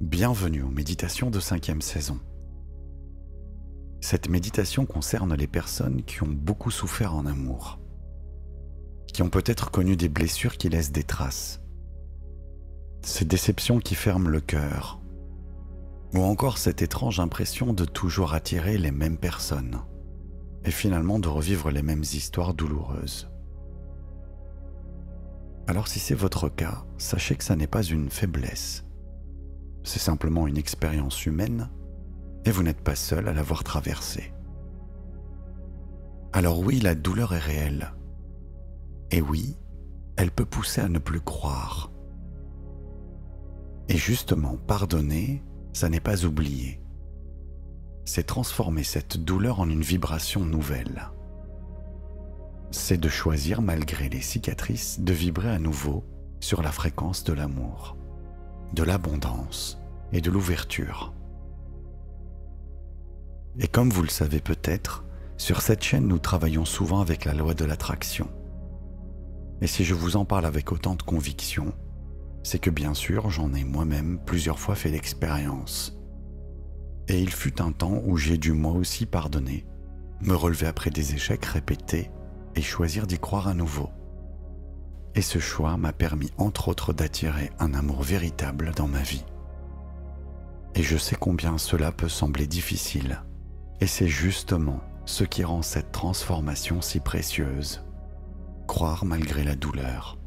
Bienvenue aux méditations de 5e saison. Cette méditation concerne les personnes qui ont beaucoup souffert en amour, qui ont peut-être connu des blessures qui laissent des traces, ces déceptions qui ferment le cœur, ou encore cette étrange impression de toujours attirer les mêmes personnes et finalement de revivre les mêmes histoires douloureuses. Alors si c'est votre cas, sachez que ça n'est pas une faiblesse. C'est simplement une expérience humaine et vous n'êtes pas seul à l'avoir traversée. Alors oui, la douleur est réelle. Et oui, elle peut pousser à ne plus croire. Et justement, pardonner, ça n'est pas oublier. C'est transformer cette douleur en une vibration nouvelle. C'est de choisir, malgré les cicatrices, de vibrer à nouveau sur la fréquence de l'amour, de l'abondance et de l'ouverture. Et comme vous le savez peut-être, sur cette chaîne nous travaillons souvent avec la loi de l'attraction. Et si je vous en parle avec autant de conviction, c'est que bien sûr j'en ai moi-même plusieurs fois fait l'expérience. Et il fut un temps où j'ai dû moi aussi pardonner, me relever après des échecs répétés et choisir d'y croire à nouveau. Et ce choix m'a permis entre autres d'attirer un amour véritable dans ma vie. Et je sais combien cela peut sembler difficile. Et c'est justement ce qui rend cette transformation si précieuse. Croire malgré la douleur.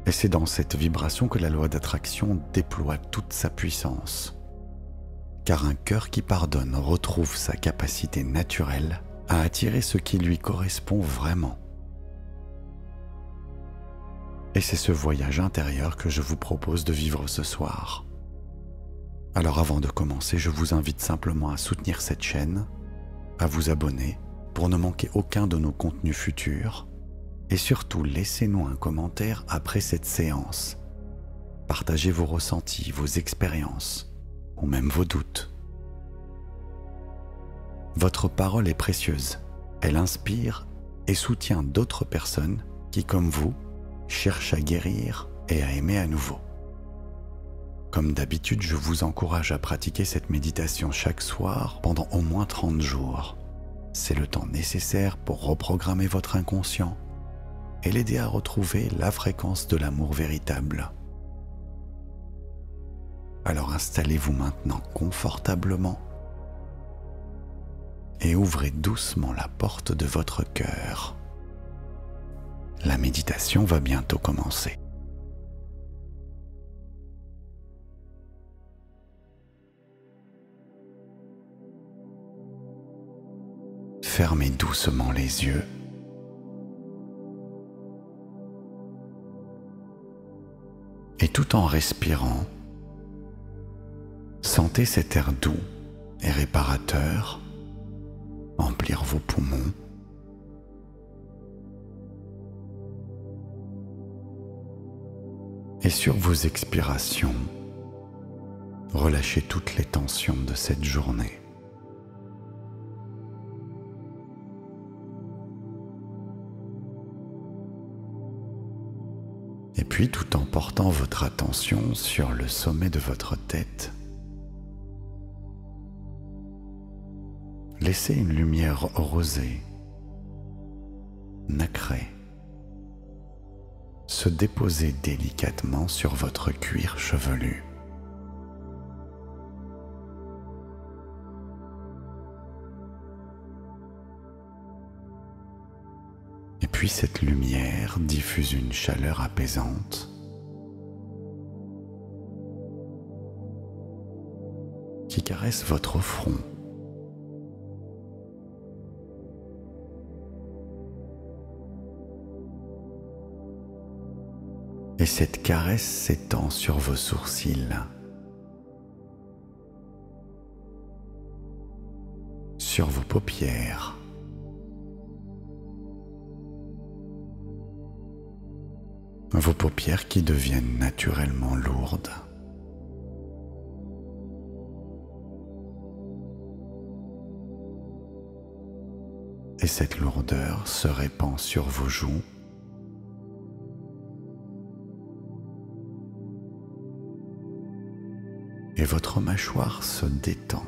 Et c'est dans cette vibration que la loi d'attraction déploie toute sa puissance. Car un cœur qui pardonne retrouve sa capacité naturelle à attirer ce qui lui correspond vraiment. Et c'est ce voyage intérieur que je vous propose de vivre ce soir. Alors avant de commencer, je vous invite simplement à soutenir cette chaîne, à vous abonner pour ne manquer aucun de nos contenus futurs et surtout laissez-nous un commentaire après cette séance. Partagez vos ressentis, vos expériences ou même vos doutes. Votre parole est précieuse, elle inspire et soutient d'autres personnes qui, comme vous, cherchent à guérir et à aimer à nouveau. Comme d'habitude, je vous encourage à pratiquer cette méditation chaque soir pendant au moins 30 jours. C'est le temps nécessaire pour reprogrammer votre inconscient et l'aider à retrouver la fréquence de l'amour véritable. Alors installez-vous maintenant confortablement et ouvrez doucement la porte de votre cœur. La méditation va bientôt commencer. Fermez doucement les yeux. Et tout en respirant, sentez cet air doux et réparateur remplir vos poumons. Et sur vos expirations, relâchez toutes les tensions de cette journée. Et puis, tout en portant votre attention sur le sommet de votre tête, laissez une lumière rosée, nacrée, se déposer délicatement sur votre cuir chevelu. Et puis cette lumière diffuse une chaleur apaisante qui caresse votre front. Et cette caresse s'étend sur vos sourcils, sur vos paupières, vos paupières qui deviennent naturellement lourdes. Et cette lourdeur se répand sur vos joues, et votre mâchoire se détend.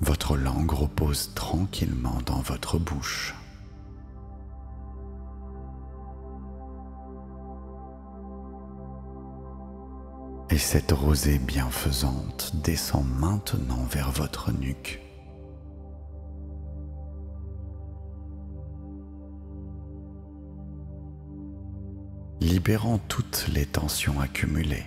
Votre langue repose tranquillement dans votre bouche. Et cette rosée bienfaisante descend maintenant vers votre nuque. Libérant toutes les tensions accumulées.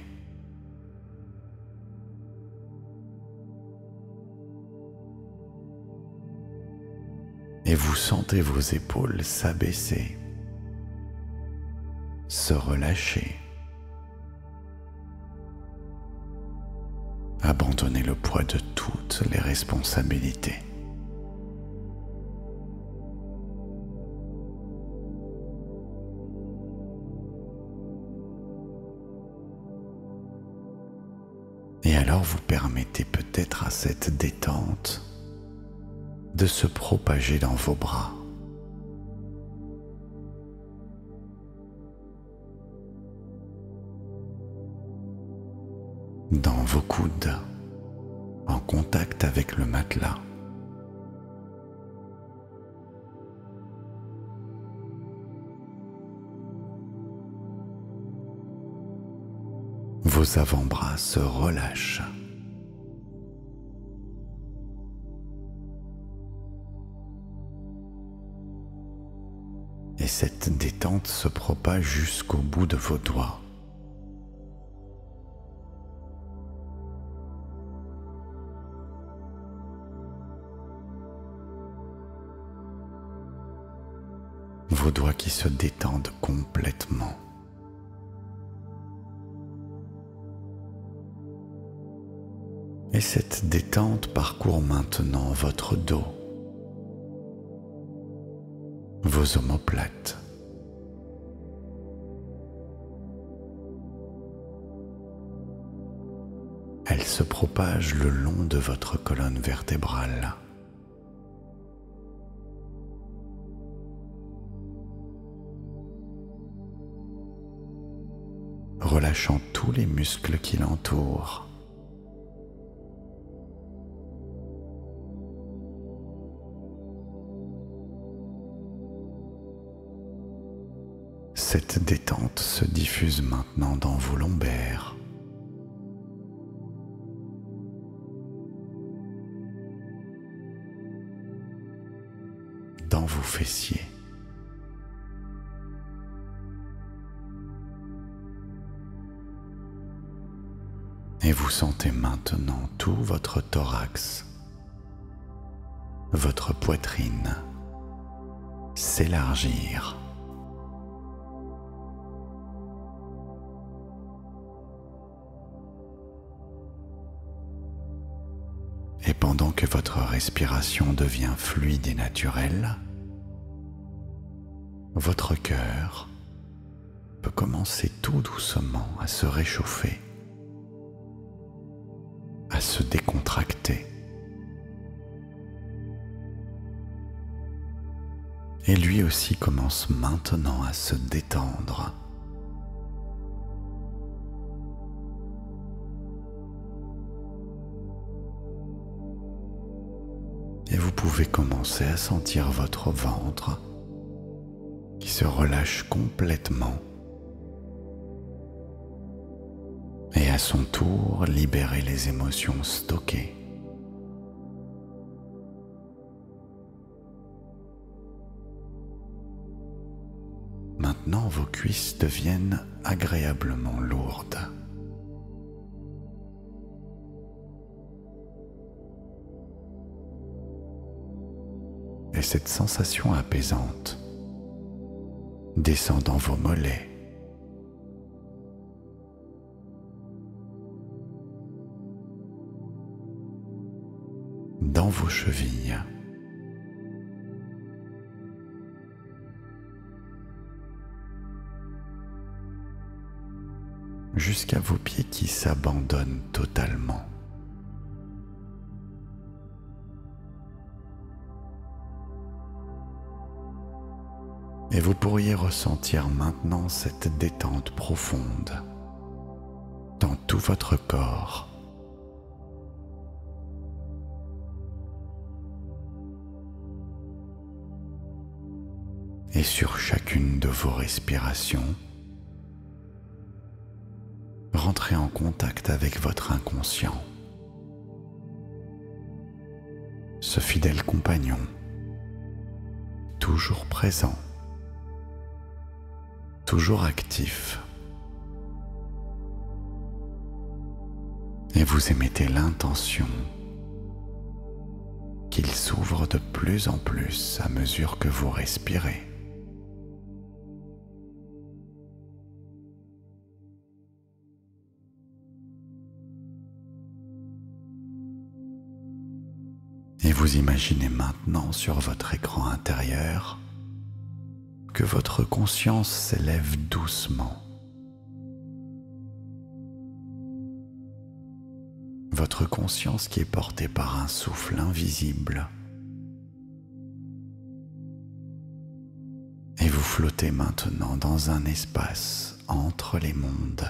Et vous sentez vos épaules s'abaisser, se relâcher. Abandonnez le poids de toutes les responsabilités. Et alors vous permettez peut-être à cette détente de se propager dans vos bras. Dans vos coudes, en contact avec le matelas. Vos avant-bras se relâchent. Et cette détente se propage jusqu'au bout de vos doigts. Vos doigts qui se détendent complètement. Et cette détente parcourt maintenant votre dos, vos omoplates, elle se propage le long de votre colonne vertébrale. Relâchant tous les muscles qui l'entourent. Cette détente se diffuse maintenant dans vos lombaires, dans vos fessiers, et vous sentez maintenant tout votre thorax, votre poitrine s'élargir. Et pendant que votre respiration devient fluide et naturelle, votre cœur peut commencer tout doucement à se réchauffer, à se décontracter. Et lui aussi commence maintenant à se détendre. Et vous pouvez commencer à sentir votre ventre qui se relâche complètement et à son tour libérer les émotions stockées. Maintenant, vos cuisses deviennent agréablement lourdes. Et cette sensation apaisante descend dans vos mollets, dans vos chevilles, jusqu'à vos pieds qui s'abandonnent totalement. Et vous pourriez ressentir maintenant cette détente profonde dans tout votre corps. Et sur chacune de vos respirations, rentrez en contact avec votre inconscient, ce fidèle compagnon, toujours présent, toujours actif. Et vous émettez l'intention qu'il s'ouvre de plus en plus à mesure que vous respirez. Et vous imaginez maintenant sur votre écran intérieur que votre conscience s'élève doucement. Votre conscience qui est portée par un souffle invisible. Et vous flottez maintenant dans un espace entre les mondes.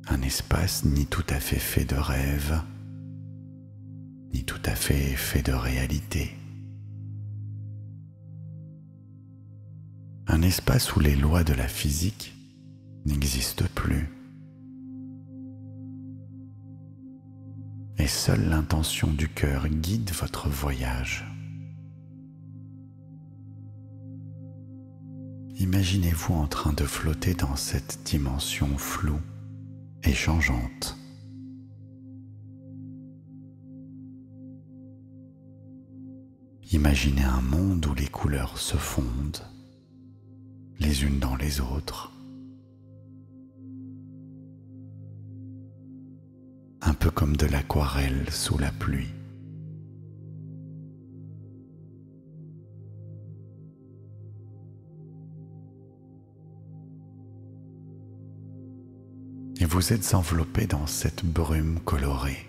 Un espace ni tout à fait fait de rêve, ni tout à fait fait de réalité. Un espace où les lois de la physique n'existent plus. Et seule l'intention du cœur guide votre voyage. Imaginez-vous en train de flotter dans cette dimension floue et changeante. Imaginez un monde où les couleurs se fondent les unes dans les autres, un peu comme de l'aquarelle sous la pluie. Et vous êtes enveloppé dans cette brume colorée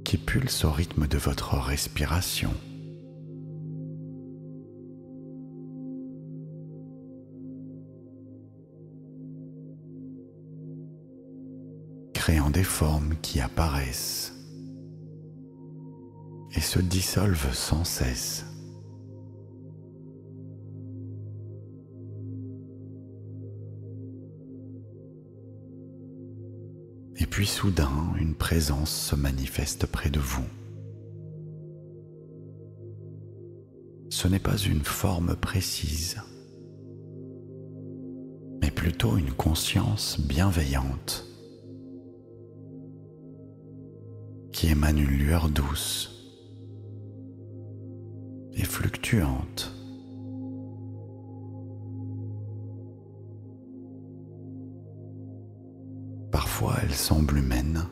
qui pulse au rythme de votre respiration. Créant des formes qui apparaissent et se dissolvent sans cesse. Et puis soudain, une présence se manifeste près de vous. Ce n'est pas une forme précise, mais plutôt une conscience bienveillante qui émane une lueur douce et fluctuante. Parfois elle semble humaine,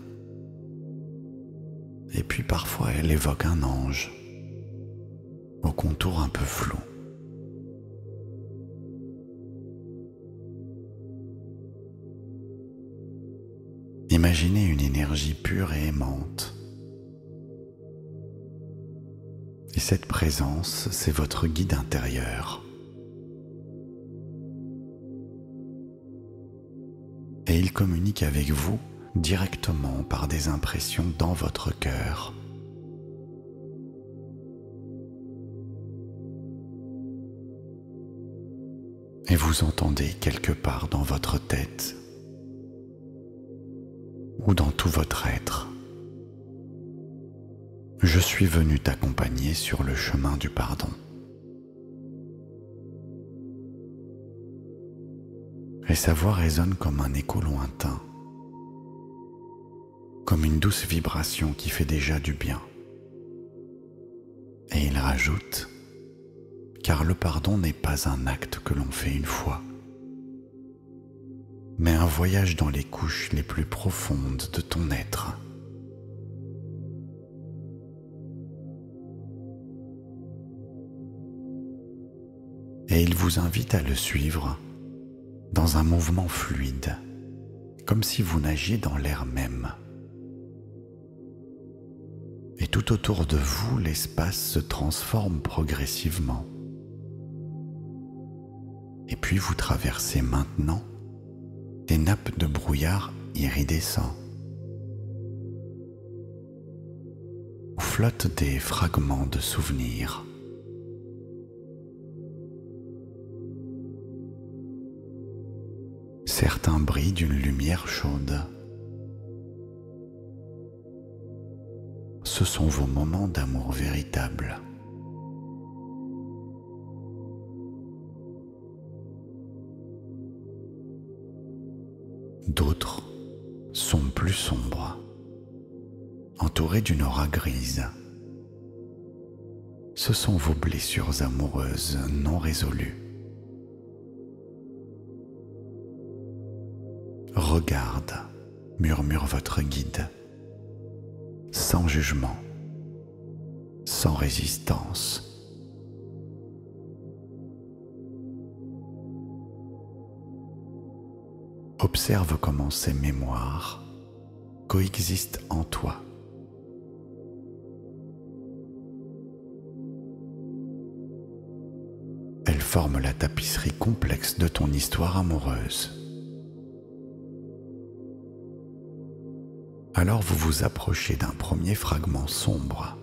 et puis parfois elle évoque un ange, au contour un peu flou. Imaginez une énergie pure et aimante. Et cette présence, c'est votre guide intérieur. Et il communique avec vous directement par des impressions dans votre cœur. Et vous entendez quelque part dans votre tête ou dans tout votre être: je suis venu t'accompagner sur le chemin du pardon. Et sa voix résonne comme un écho lointain, comme une douce vibration qui fait déjà du bien. Et il rajoute: car le pardon n'est pas un acte que l'on fait une fois, mais un voyage dans les couches les plus profondes de ton être. Et il vous invite à le suivre dans un mouvement fluide, comme si vous nagiez dans l'air même. Et tout autour de vous, l'espace se transforme progressivement. Et puis vous traversez maintenant des nappes de brouillard iridescent, où flottent des fragments de souvenirs. Certains brillent d'une lumière chaude. Ce sont vos moments d'amour véritables. D'autres sont plus sombres, entourés d'une aura grise. Ce sont vos blessures amoureuses non résolues. Regarde, murmure votre guide, sans jugement, sans résistance. Observe comment ces mémoires coexistent en toi. Elles forment la tapisserie complexe de ton histoire amoureuse. Alors vous vous approchez d'un premier fragment sombre.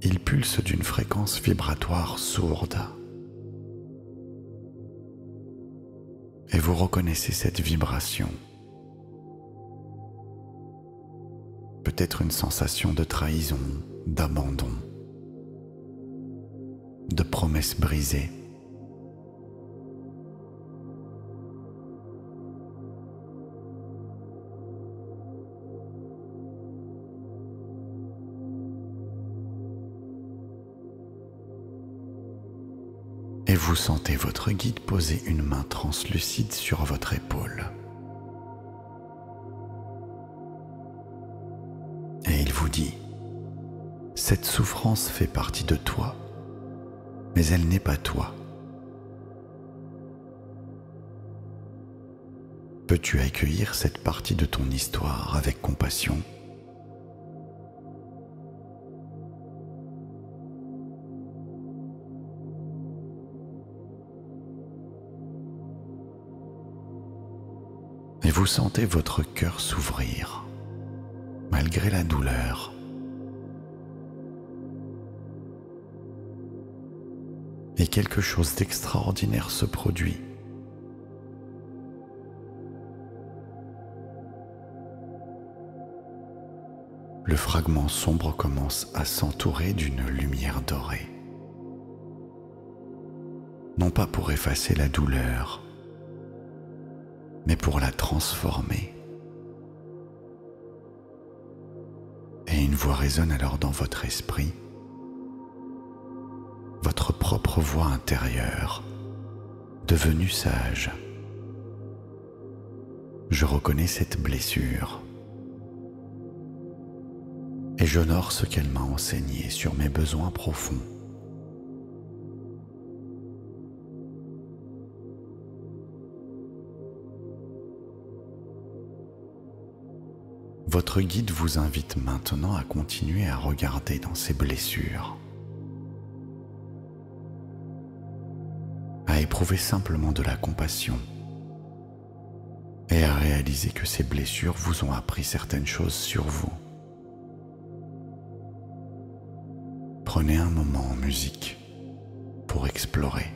Il pulse d'une fréquence vibratoire sourde. Et vous reconnaissez cette vibration. Peut-être une sensation de trahison, d'abandon, de promesses brisées. Et vous sentez votre guide poser une main translucide sur votre épaule. Et il vous dit, cette souffrance fait partie de toi, mais elle n'est pas toi. Peux-tu accueillir cette partie de ton histoire avec compassion ? Et vous sentez votre cœur s'ouvrir, malgré la douleur. Et quelque chose d'extraordinaire se produit. Le fragment sombre commence à s'entourer d'une lumière dorée. Non pas pour effacer la douleur, mais pour la transformer. Et une voix résonne alors dans votre esprit, votre propre voix intérieure, devenue sage. Je reconnais cette blessure et j'honore ce qu'elle m'a enseigné sur mes besoins profonds. Votre guide vous invite maintenant à continuer à regarder dans ces blessures, à éprouver simplement de la compassion et à réaliser que ces blessures vous ont appris certaines choses sur vous. Prenez un moment en musique pour explorer.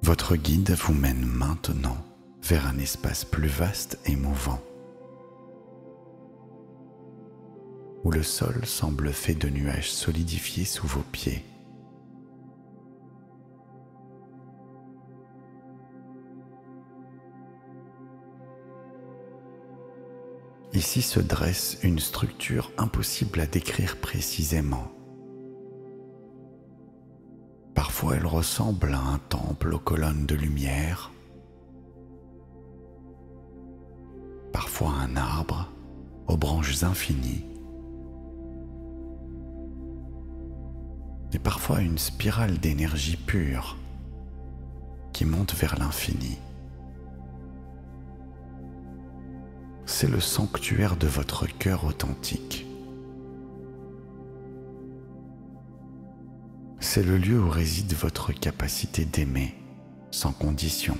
Votre guide vous mène maintenant vers un espace plus vaste et mouvant. où le sol semble fait de nuages solidifiés sous vos pieds. Ici se dresse une structure impossible à décrire précisément. Parfois elle ressemble à un temple aux colonnes de lumière, parfois un arbre aux branches infinies, et parfois une spirale d'énergie pure qui monte vers l'infini. C'est le sanctuaire de votre cœur authentique. C'est le lieu où réside votre capacité d'aimer sans condition.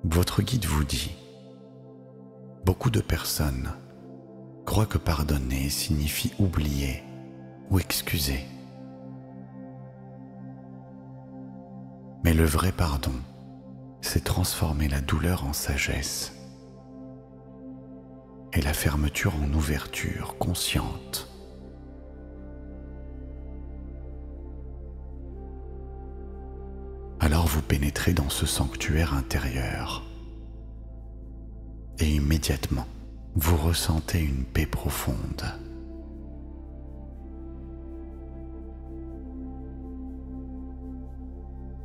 Votre guide vous dit: beaucoup de personnes croient que pardonner signifie oublier ou excuser. Mais le vrai pardon, c'est transformer la douleur en sagesse et la fermeture en ouverture consciente. Alors vous pénétrez dans ce sanctuaire intérieur et immédiatement, vous ressentez une paix profonde.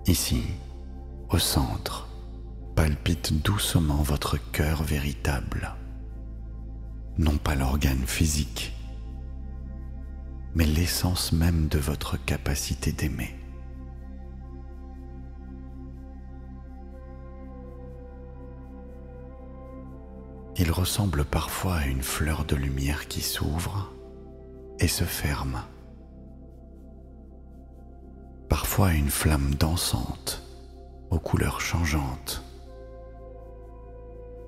Ici, au centre, palpite doucement votre cœur véritable. Non pas l'organe physique, mais l'essence même de votre capacité d'aimer. Il ressemble parfois à une fleur de lumière qui s'ouvre et se ferme, parfois à une flamme dansante aux couleurs changeantes,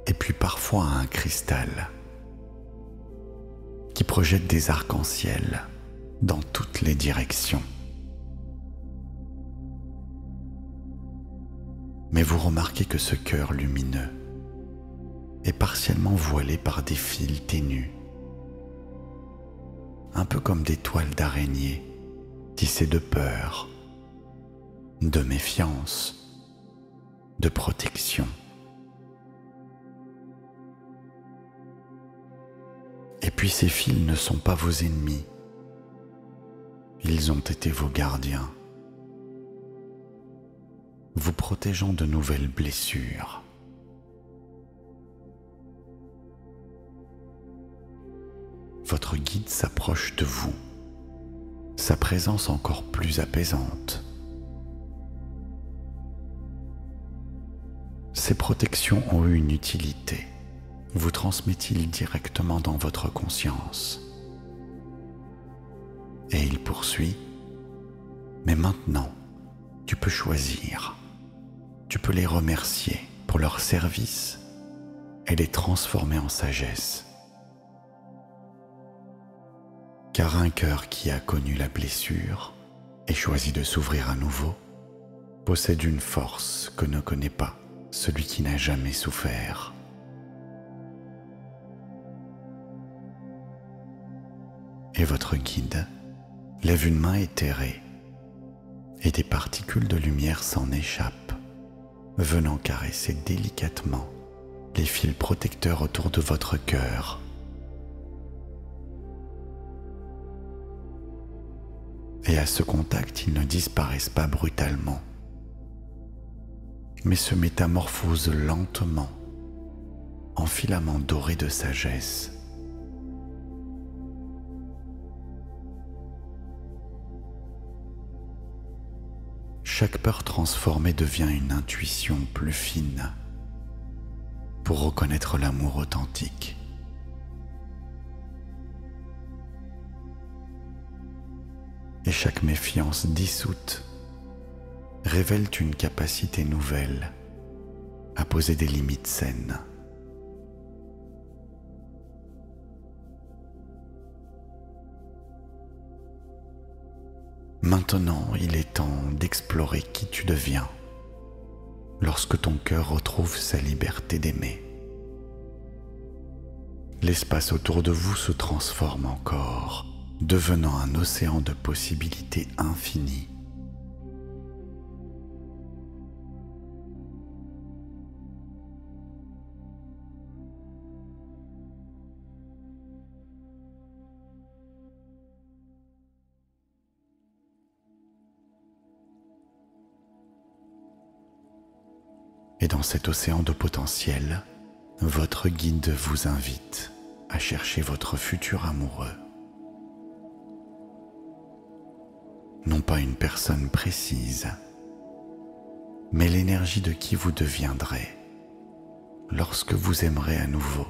et puis parfois à un cristal qui projette des arcs-en-ciel dans toutes les directions. Mais vous remarquez que ce cœur lumineux est partiellement voilé par des fils ténus, un peu comme des toiles d'araignée tissées de peur, de méfiance, de protection. Et puis ces fils ne sont pas vos ennemis, ils ont été vos gardiens, vous protégeant de nouvelles blessures. Votre guide s'approche de vous, sa présence encore plus apaisante. Ces protections ont eu une utilité. Vous transmet-il directement dans votre conscience. Et il poursuit: mais maintenant, tu peux choisir. Tu peux les remercier pour leur service et les transformer en sagesse. Car un cœur qui a connu la blessure et choisi de s'ouvrir à nouveau possède une force que ne connaît pas celui qui n'a jamais souffert. Et votre guide lève une main éthérée et des particules de lumière s'en échappent, venant caresser délicatement les fils protecteurs autour de votre cœur. Et à ce contact, ils ne disparaissent pas brutalement, mais se métamorphosent lentement en filaments dorés de sagesse. Chaque peur transformée devient une intuition plus fine pour reconnaître l'amour authentique. Et chaque méfiance dissoute révèle une capacité nouvelle à poser des limites saines. Maintenant, il est temps d'explorer qui tu deviens lorsque ton cœur retrouve sa liberté d'aimer. L'espace autour de vous se transforme encore, devenant un océan de possibilités infinies. Et dans cet océan de potentiel, votre guide vous invite à chercher votre futur amoureux. Non pas une personne précise, mais l'énergie de qui vous deviendrez lorsque vous aimerez à nouveau,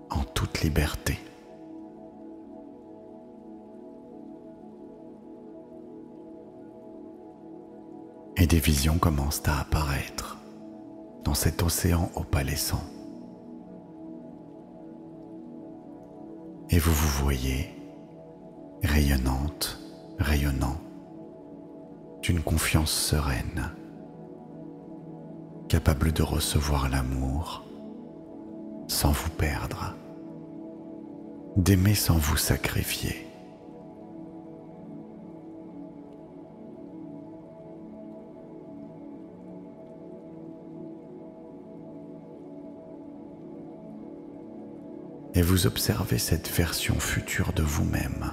en toute liberté. Et des visions commencent à apparaître dans cet océan opalescent. Et vous vous voyez rayonnante, rayonnant, d'une confiance sereine, capable de recevoir l'amour sans vous perdre, d'aimer sans vous sacrifier. Et vous observez cette version future de vous-même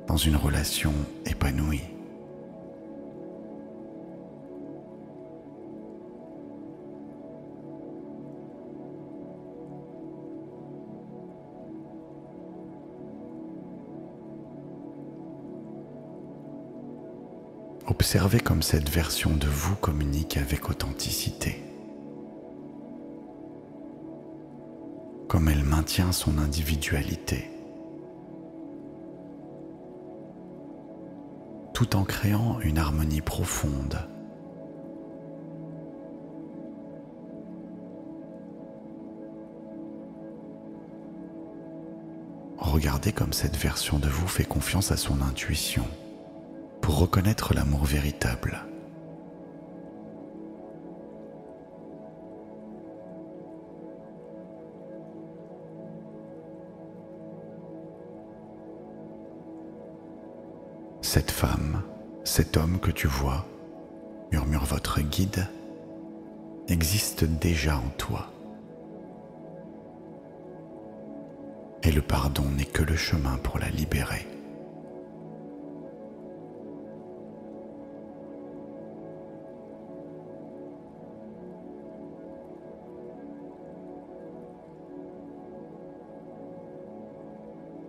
dans une relation épanouie. Observez comme cette version de vous communique avec authenticité, comme elle maintient son individualité, tout en créant une harmonie profonde. Regardez comme cette version de vous fait confiance à son intuition pour reconnaître l'amour véritable. Cette femme, cet homme que tu vois, murmure votre guide, existe déjà en toi. Et le pardon n'est que le chemin pour la libérer.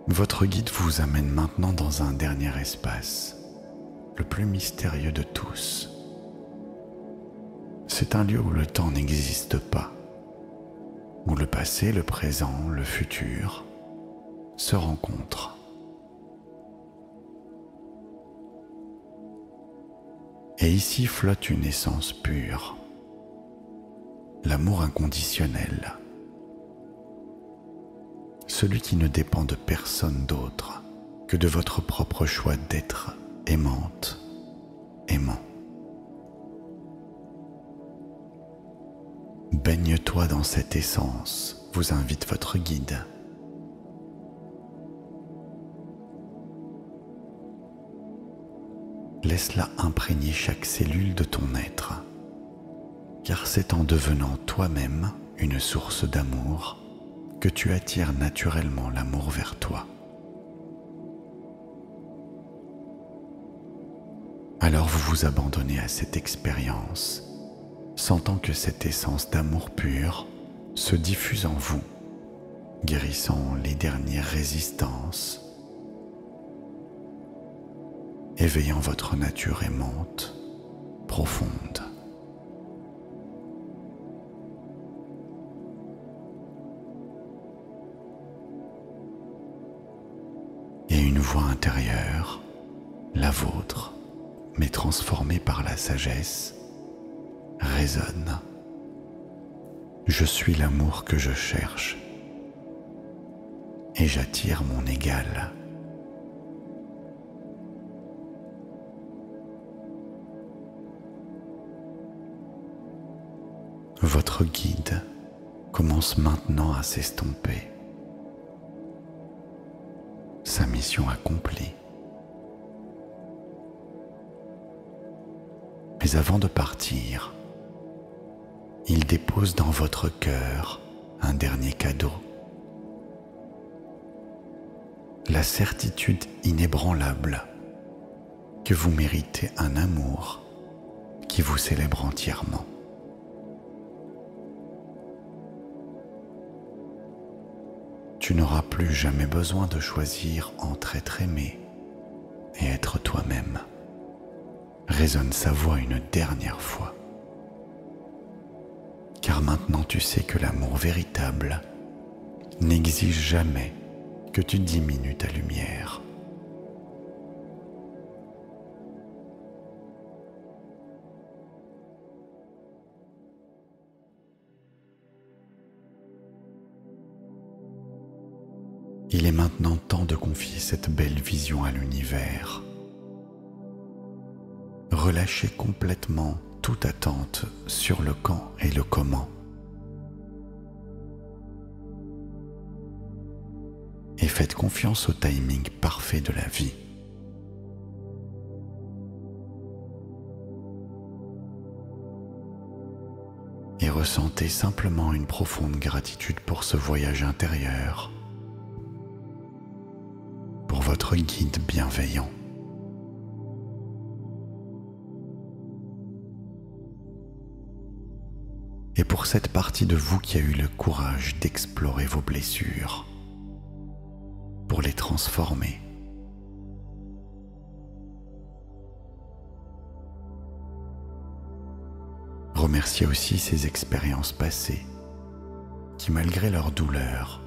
Votre guide vous amène maintenant dans un dernier espace, le plus mystérieux de tous. C'est un lieu où le temps n'existe pas, où le passé, le présent, le futur se rencontrent. Et ici flotte une essence pure, l'amour inconditionnel. Celui qui ne dépend de personne d'autre que de votre propre choix d'être aimante, aimant. Baigne-toi dans cette essence, vous invite votre guide. Laisse-la imprégner chaque cellule de ton être, car c'est en devenant toi-même une source d'amour que tu attires naturellement l'amour vers toi. Alors vous vous abandonnez à cette expérience, sentant que cette essence d'amour pur se diffuse en vous, guérissant les dernières résistances, éveillant votre nature aimante, profonde. Et une voix intérieure, la vôtre, mais transformée par la sagesse, résonne. Je suis l'amour que je cherche et j'attire mon égal. Votre guide commence maintenant à s'estomper. Sa mission accomplie. Mais avant de partir, il dépose dans votre cœur un dernier cadeau. La certitude inébranlable que vous méritez un amour qui vous célèbre entièrement. Tu n'auras plus jamais besoin de choisir entre être aimé et être toi-même. Résonne sa voix une dernière fois. Car maintenant tu sais que l'amour véritable n'exige jamais que tu diminues ta lumière. Il est maintenant temps de confier cette belle vision à l'univers. Relâchez complètement toute attente sur le quand et le comment. Et faites confiance au timing parfait de la vie. Et ressentez simplement une profonde gratitude pour ce voyage intérieur, pour votre guide bienveillant. Et pour cette partie de vous qui a eu le courage d'explorer vos blessures, pour les transformer. Remerciez aussi ces expériences passées qui, malgré leur douleur,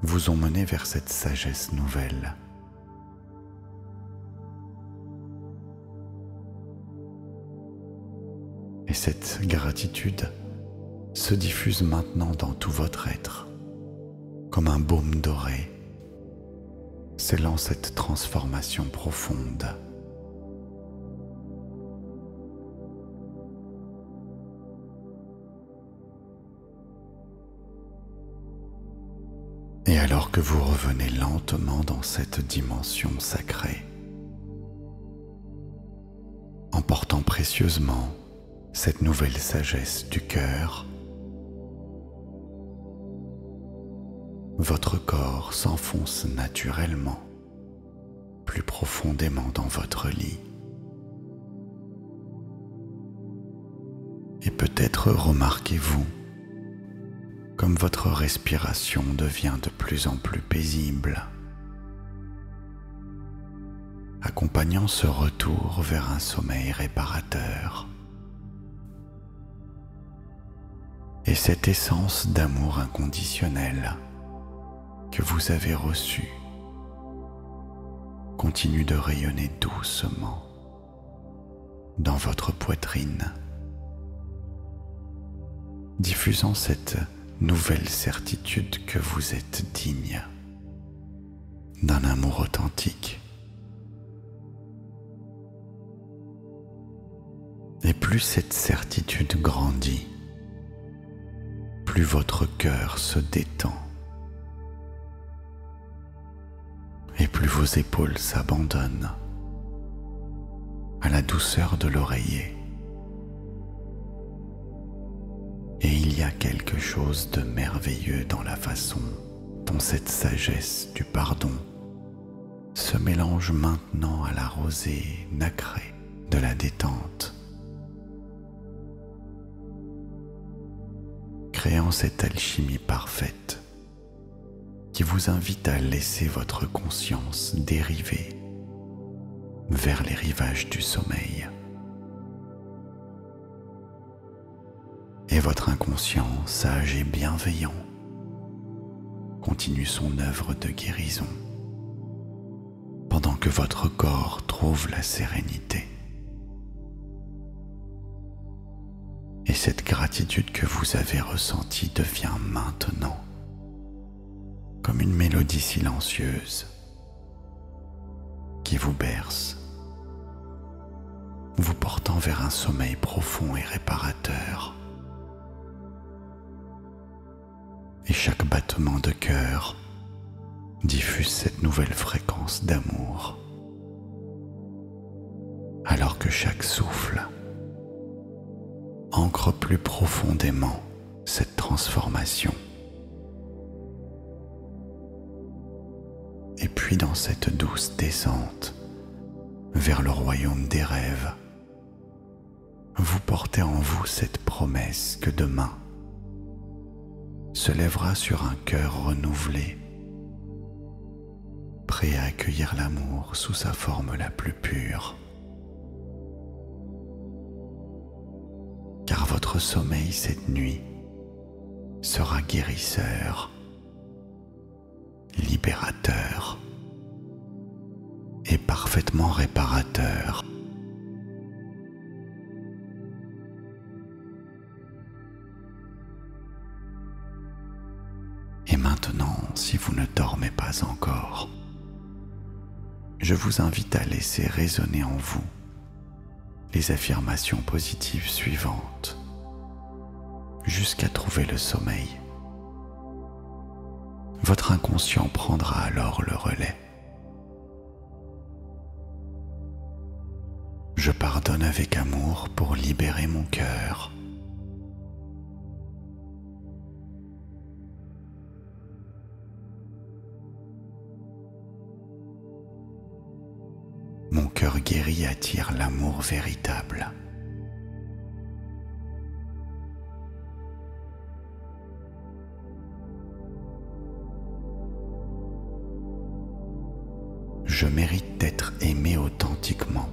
vous ont mené vers cette sagesse nouvelle. Et cette gratitude se diffuse maintenant dans tout votre être, comme un baume doré, scellant cette transformation profonde. Et alors que vous revenez lentement dans cette dimension sacrée, en portant précieusement cette nouvelle sagesse du cœur, votre corps s'enfonce naturellement plus profondément dans votre lit. Et peut-être remarquez-vous comme votre respiration devient de plus en plus paisible, accompagnant ce retour vers un sommeil réparateur. Et cette essence d'amour inconditionnel que vous avez reçue continue de rayonner doucement dans votre poitrine, diffusant cette nouvelle certitude que vous êtes digne d'un amour authentique. Et plus cette certitude grandit, plus votre cœur se détend et plus vos épaules s'abandonnent à la douceur de l'oreiller. Et il y a quelque chose de merveilleux dans la façon dont cette sagesse du pardon se mélange maintenant à la rosée nacrée de la détente, créant cette alchimie parfaite qui vous invite à laisser votre conscience dériver vers les rivages du sommeil. Et votre inconscient, sage et bienveillant, continue son œuvre de guérison, pendant que votre corps trouve la sérénité. Et cette gratitude que vous avez ressentie devient maintenant comme une mélodie silencieuse qui vous berce, vous portant vers un sommeil profond et réparateur, et chaque battement de cœur diffuse cette nouvelle fréquence d'amour, alors que chaque souffle ancre plus profondément cette transformation. Et puis dans cette douce descente vers le royaume des rêves, vous portez en vous cette promesse que demain se lèvera sur un cœur renouvelé, prêt à accueillir l'amour sous sa forme la plus pure. Car votre sommeil cette nuit sera guérisseur, libérateur et parfaitement réparateur. Et maintenant, si vous ne dormez pas encore, je vous invite à laisser résonner en vous les affirmations positives suivantes jusqu'à trouver le sommeil. Votre inconscient prendra alors le relais. Je pardonne avec amour pour libérer mon cœur. Mon cœur guéri attire l'amour véritable. Je mérite d'être aimé authentiquement.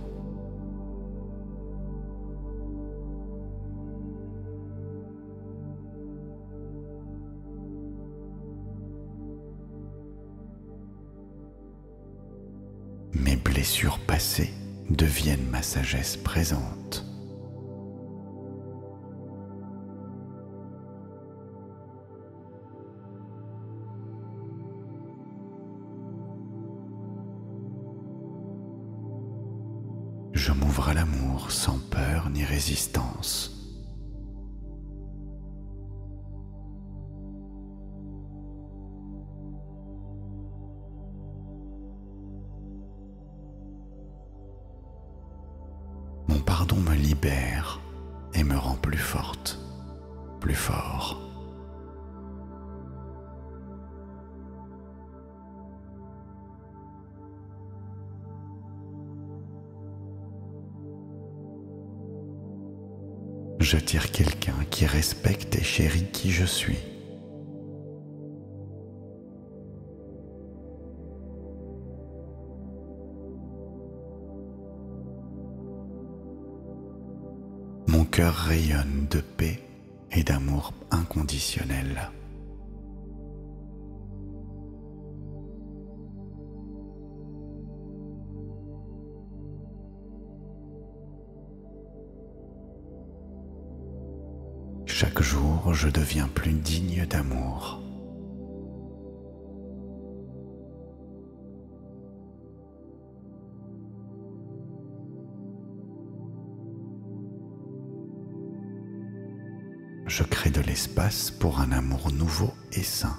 Mes blessures passées deviennent ma sagesse présente. Je m'ouvre à l'amour sans peur ni résistance. Mon pardon me libère et me rend plus forte, plus fort. J'attire quelqu'un qui respecte et chérit qui je suis. Mon cœur rayonne de paix et d'amour inconditionnel. Chaque jour, je deviens plus digne d'amour. Je crée de l'espace pour un amour nouveau et sain.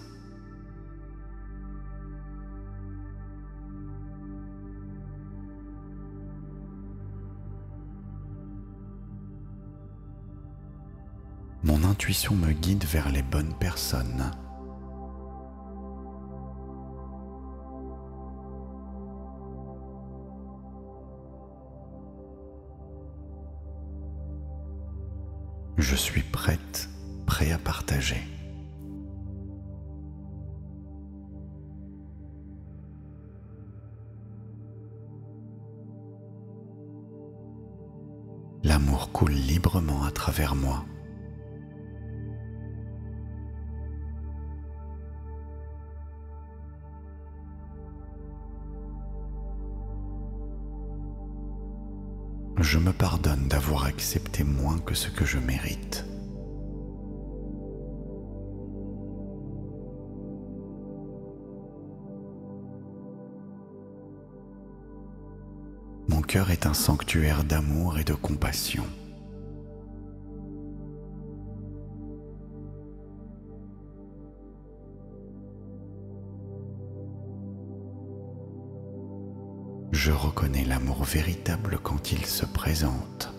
Mon intuition me guide vers les bonnes personnes. Je suis prête, prêt à partager. L'amour coule librement à travers moi. Je me pardonne d'avoir accepté moins que ce que je mérite. Mon cœur est un sanctuaire d'amour et de compassion. Je reconnais l'amour véritable quand il se présente.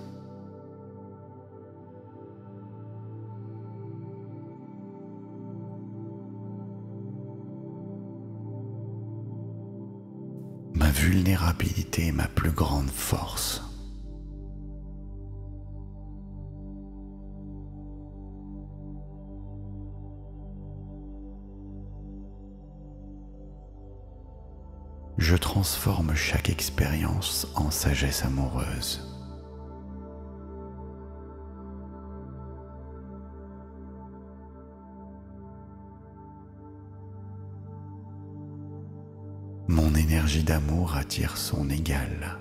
Ma vulnérabilité est ma plus grande force. Je transforme chaque expérience en sagesse amoureuse. Mon énergie d'amour attire son égal.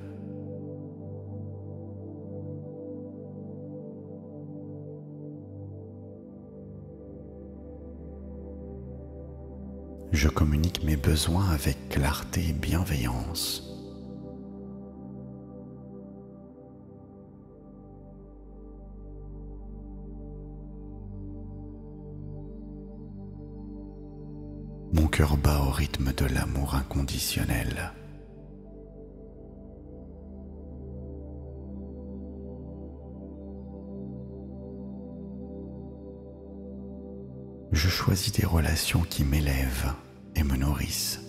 Je communique mes besoins avec clarté et bienveillance. Mon cœur bat au rythme de l'amour inconditionnel. Je choisis des relations qui m'élèvent et me nourrissent.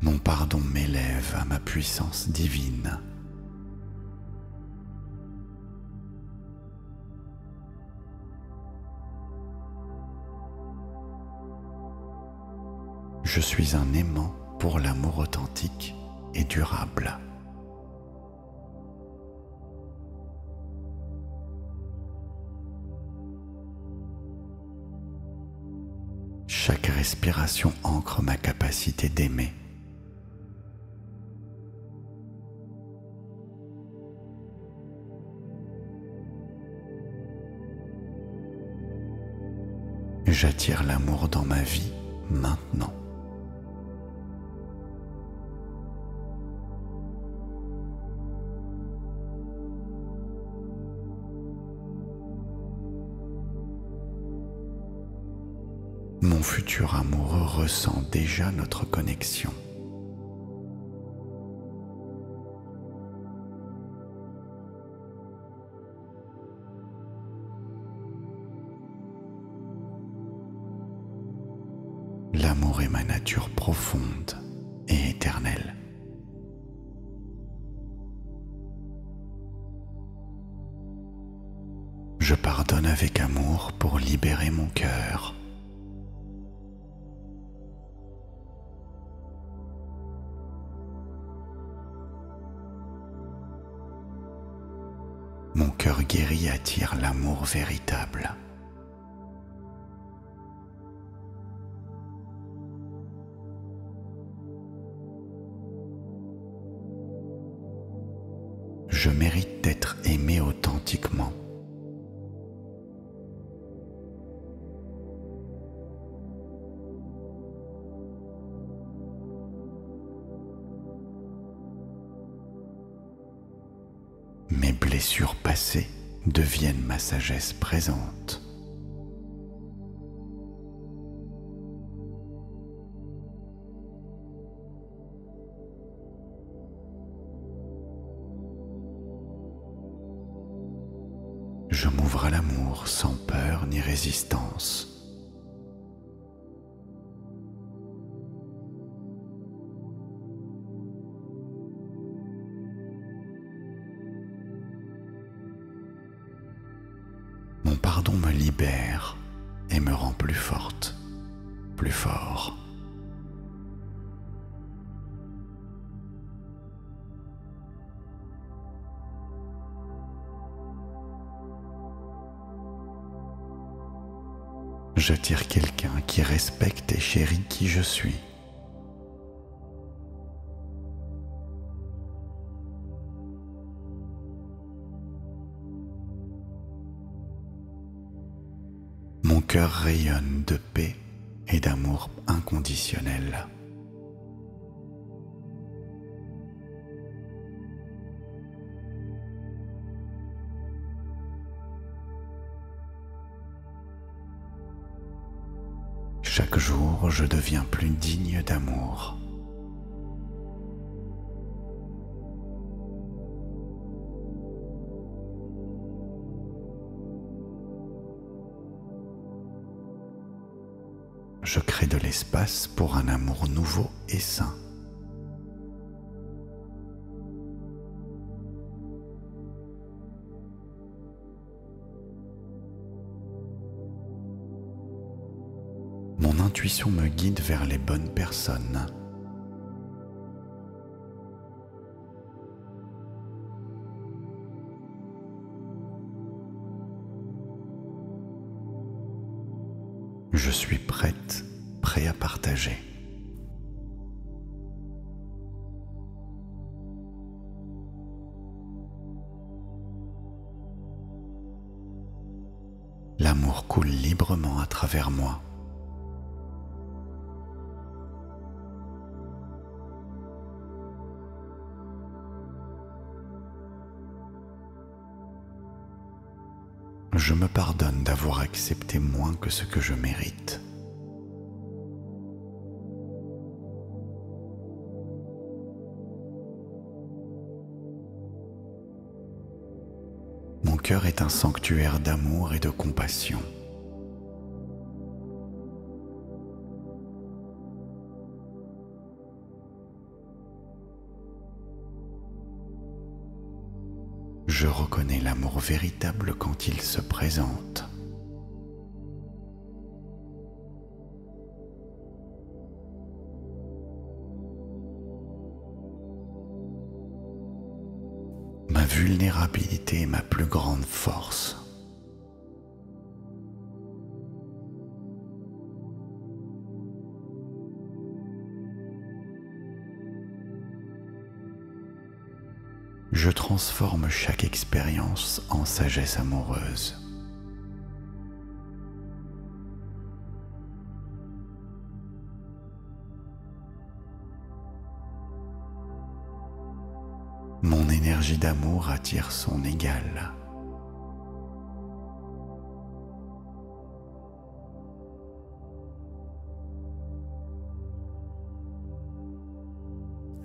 Mon pardon m'élève à ma puissance divine. Je suis un aimant pour l'amour authentique et durable. Chaque respiration ancre ma capacité d'aimer. J'attire l'amour dans ma vie maintenant. Mon futur amoureux ressent déjà notre connexion. L'amour est ma nature profonde et éternelle. Je pardonne avec amour pour libérer mon cœur. Mon cœur guéri attire l'amour véritable. Je mérite d'être aimé authentiquement. Mes blessures passées deviennent ma sagesse présente. Je m'ouvre à l'amour sans peur ni résistance. Mon pardon me libère et me rend plus forte, plus fort. J'attire quelqu'un qui respecte et chérit qui je suis. Mon cœur rayonne de paix et d'amour inconditionnel. Chaque jour, je deviens plus digne d'amour. Je crée de l'espace pour un amour nouveau et sain. Mon intuition me guide vers les bonnes personnes. Je suis prêt à partager. L'amour coule librement à travers moi. Je me pardonne d'avoir accepté moins que ce que je mérite. Mon cœur est un sanctuaire d'amour et de compassion. Je reconnais l'amour véritable quand il se présente. Ma vulnérabilité est ma plus grande force. Je transforme chaque expérience en sagesse amoureuse. Mon énergie d'amour attire son égal.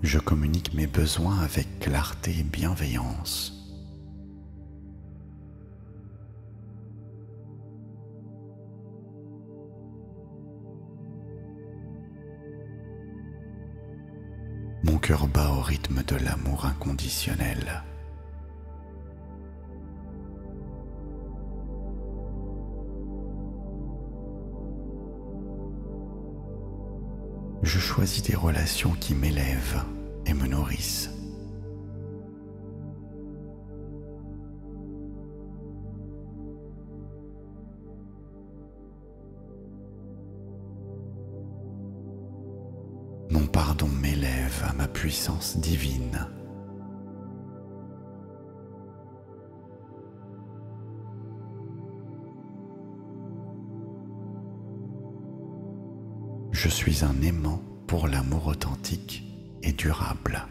Je communique mes besoins avec clarté et bienveillance. Mon cœur bat au rythme de l'amour inconditionnel. Je choisis des relations qui m'élèvent et me nourrissent. Mon pardon m'élève à ma puissance divine. Je suis un aimant pour l'amour authentique et durable.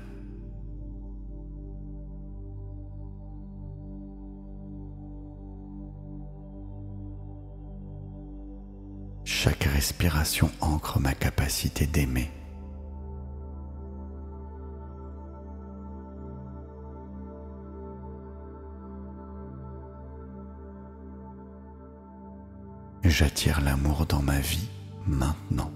Chaque respiration ancre ma capacité d'aimer. J'attire l'amour dans ma vie maintenant.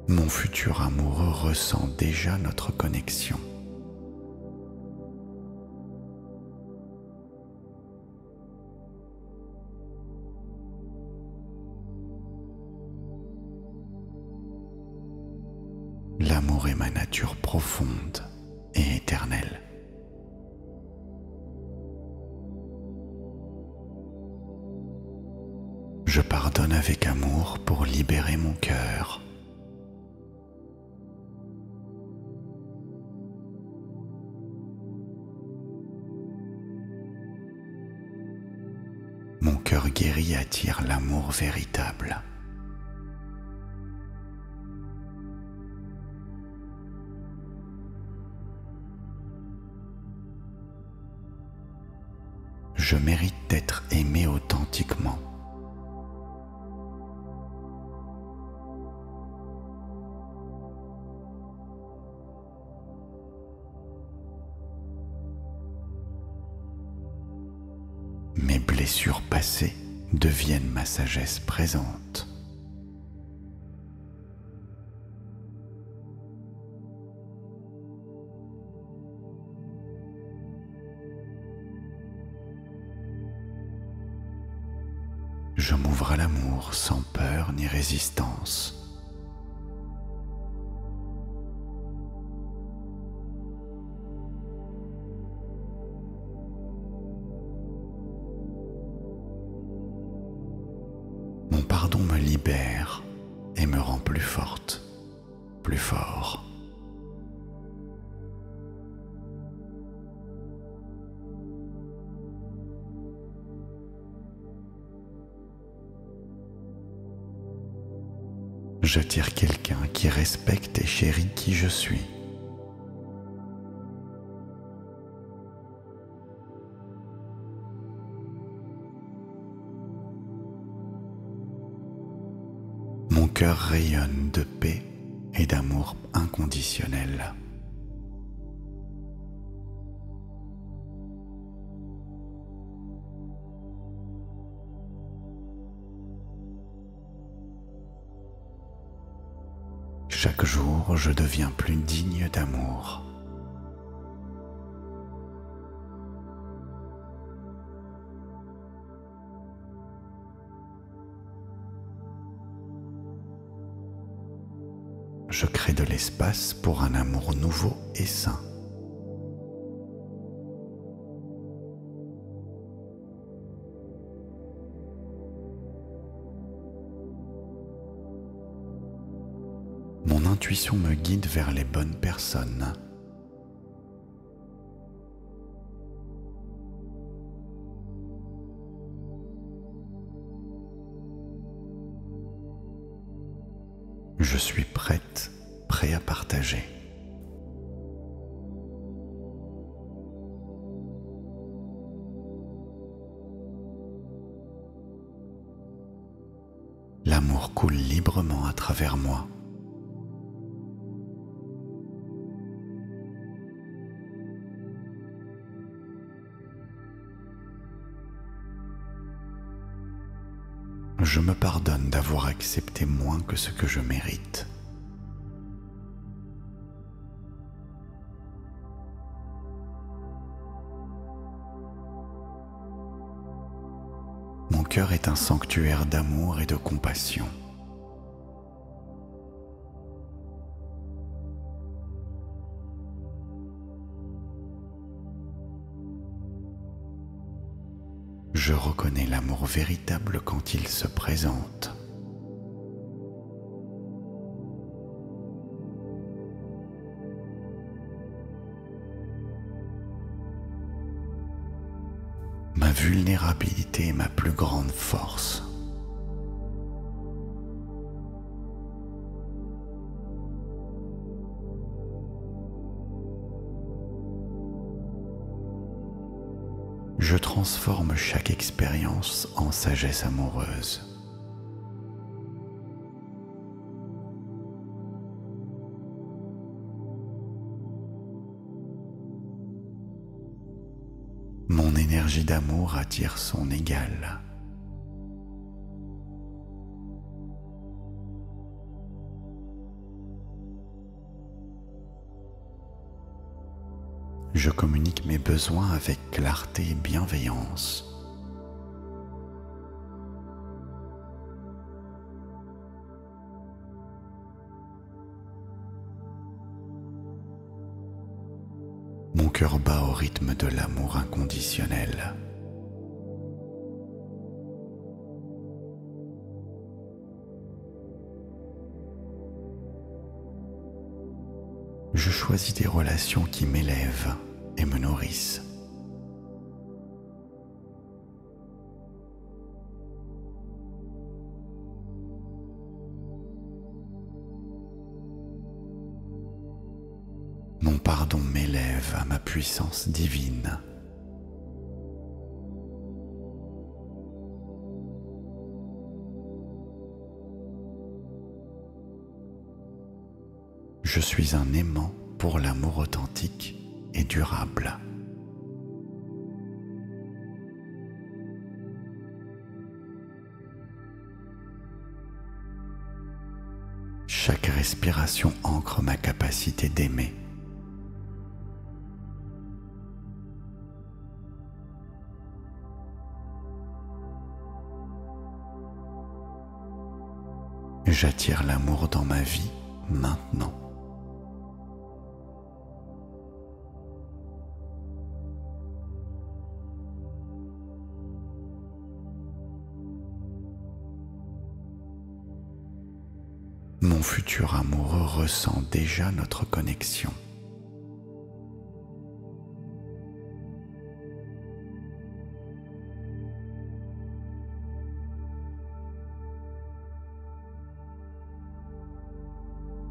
Mon futur amoureux ressent déjà notre connexion. L'amour est ma nature profonde et éternelle. Je pardonne avec amour pour libérer mon cœur. Mon cœur guéri attire l'amour véritable. blessures passées deviennent ma sagesse présente. Je m'ouvre à l'amour sans peur ni résistance. Mon pardon me libère et me rend plus forte, plus fort. J'attire quelqu'un qui respecte et chérit qui je suis. Mon cœur rayonne de paix et d'amour inconditionnel. Chaque jour, je deviens plus digne d'amour. Je crée de l'espace pour un amour nouveau et sain. Mon intuition me guide vers les bonnes personnes. Je suis prête, prêt à partager. L'amour coule librement à travers moi. Je me pardonne d'avoir accepté moins que ce que je mérite. Mon cœur est un sanctuaire d'amour et de compassion. Je reconnais l'amour véritable quand il se présente. Ma vulnérabilité est ma plus grande force. Je transforme chaque expérience en sagesse amoureuse. Mon énergie d'amour attire son égal. Je communique mes besoins avec clarté et bienveillance. Mon cœur bat au rythme de l'amour inconditionnel. Je choisis des relations qui m'élèvent et me nourrissent. Mon pardon m'élève à ma puissance divine. Je suis un aimant pour l'amour authentique et durable. Chaque respiration ancre ma capacité d'aimer. J'attire l'amour dans ma vie maintenant. Mon futur amoureux ressent déjà notre connexion.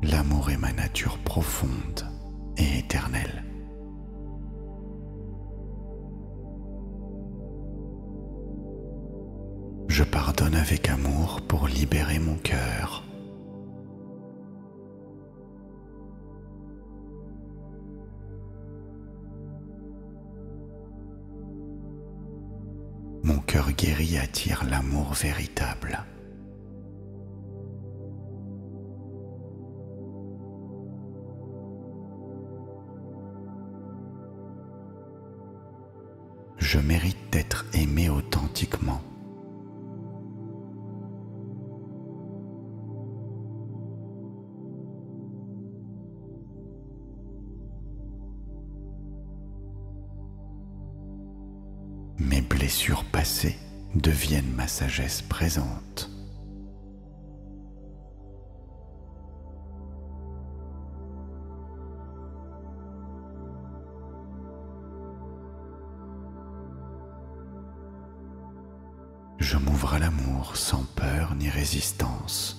L'amour est ma nature profonde et éternelle. Je pardonne avec amour pour libérer mon cœur. Mon cœur guéri attire l'amour véritable. Je mérite d'être aimé authentiquement. Mes blessures passées deviennent ma sagesse présente. Je m'ouvre à l'amour sans peur ni résistance.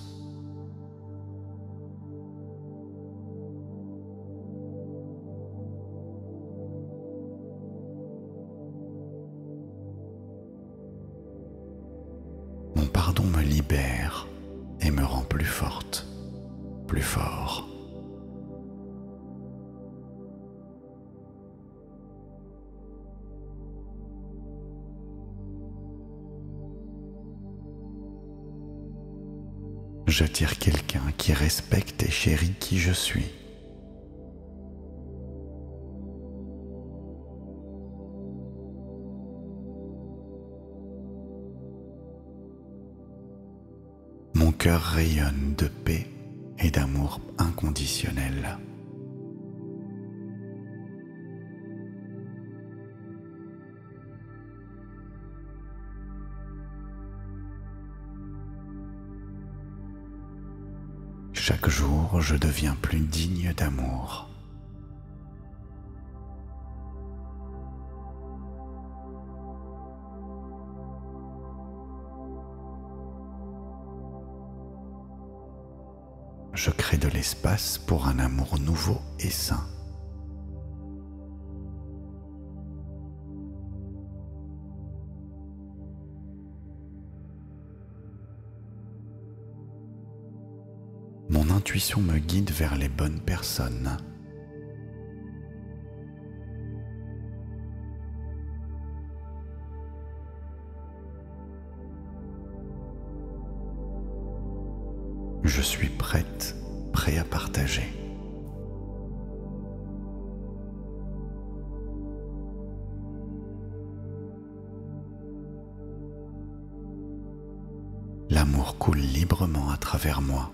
Mon pardon me libère et me rend plus forte, plus fort. J'attire quelqu'un qui respecte et chérit qui je suis. Mon cœur rayonne de paix et d'amour inconditionnel. Chaque jour, je deviens plus digne d'amour. Je crée de l'espace pour un amour nouveau et sain. Mon intuition me guide vers les bonnes personnes. Je suis prêt à partager. L'amour coule librement à travers moi.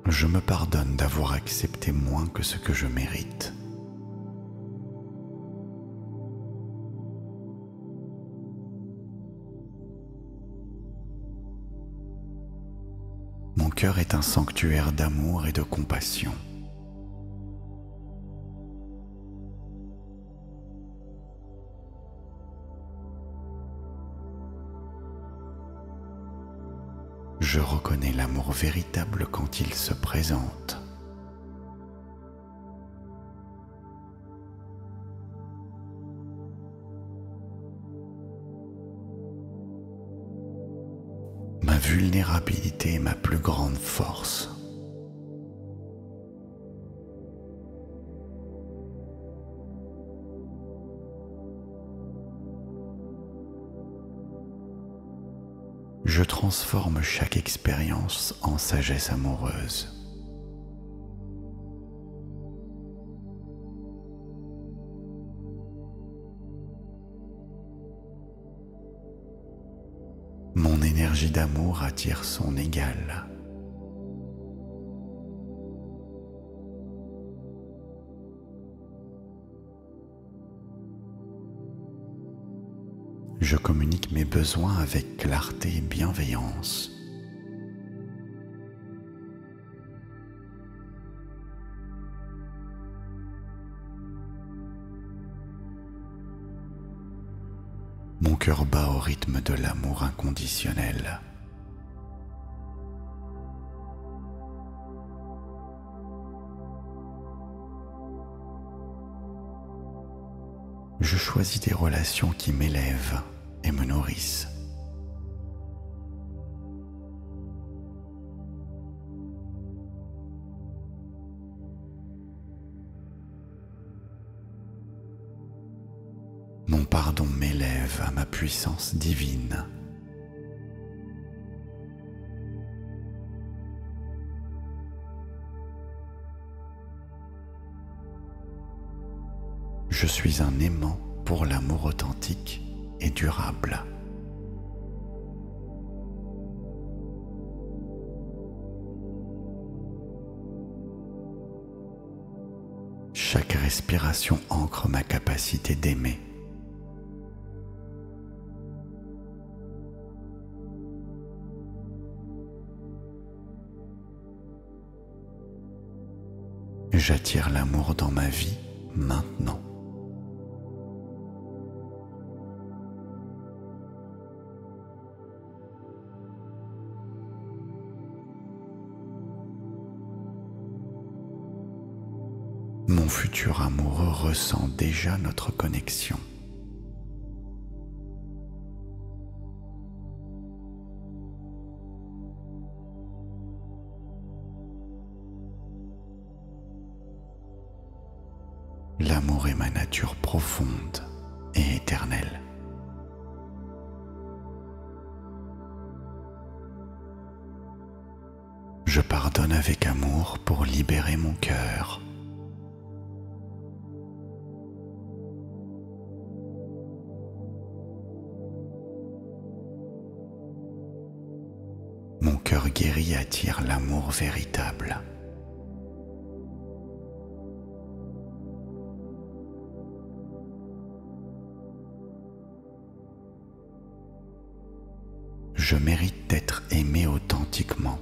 Je me pardonne d'avoir accepté moins que ce que je mérite. Mon cœur est un sanctuaire d'amour et de compassion. Je reconnais l'amour véritable quand il se présente. Ma vulnérabilité est ma plus grande force. je transforme chaque expérience en sagesse amoureuse. Mon énergie d'amour attire son égal. Je communique mes besoins avec clarté et bienveillance. Mon cœur bat au rythme de l'amour inconditionnel. Je choisis des relations qui m'élèvent et me nourrissent. Mon pardon m'élève à ma puissance divine. Je suis un aimant pour l'amour authentique et durable. Chaque respiration ancre ma capacité d'aimer. J'attire l'amour dans ma vie maintenant. Mon futur amoureux ressent déjà notre connexion. L'amour est ma nature profonde et éternelle. Je pardonne avec amour pour libérer mon cœur. Mon cœur guéri attire l'amour véritable. Je mérite d'être aimé authentiquement.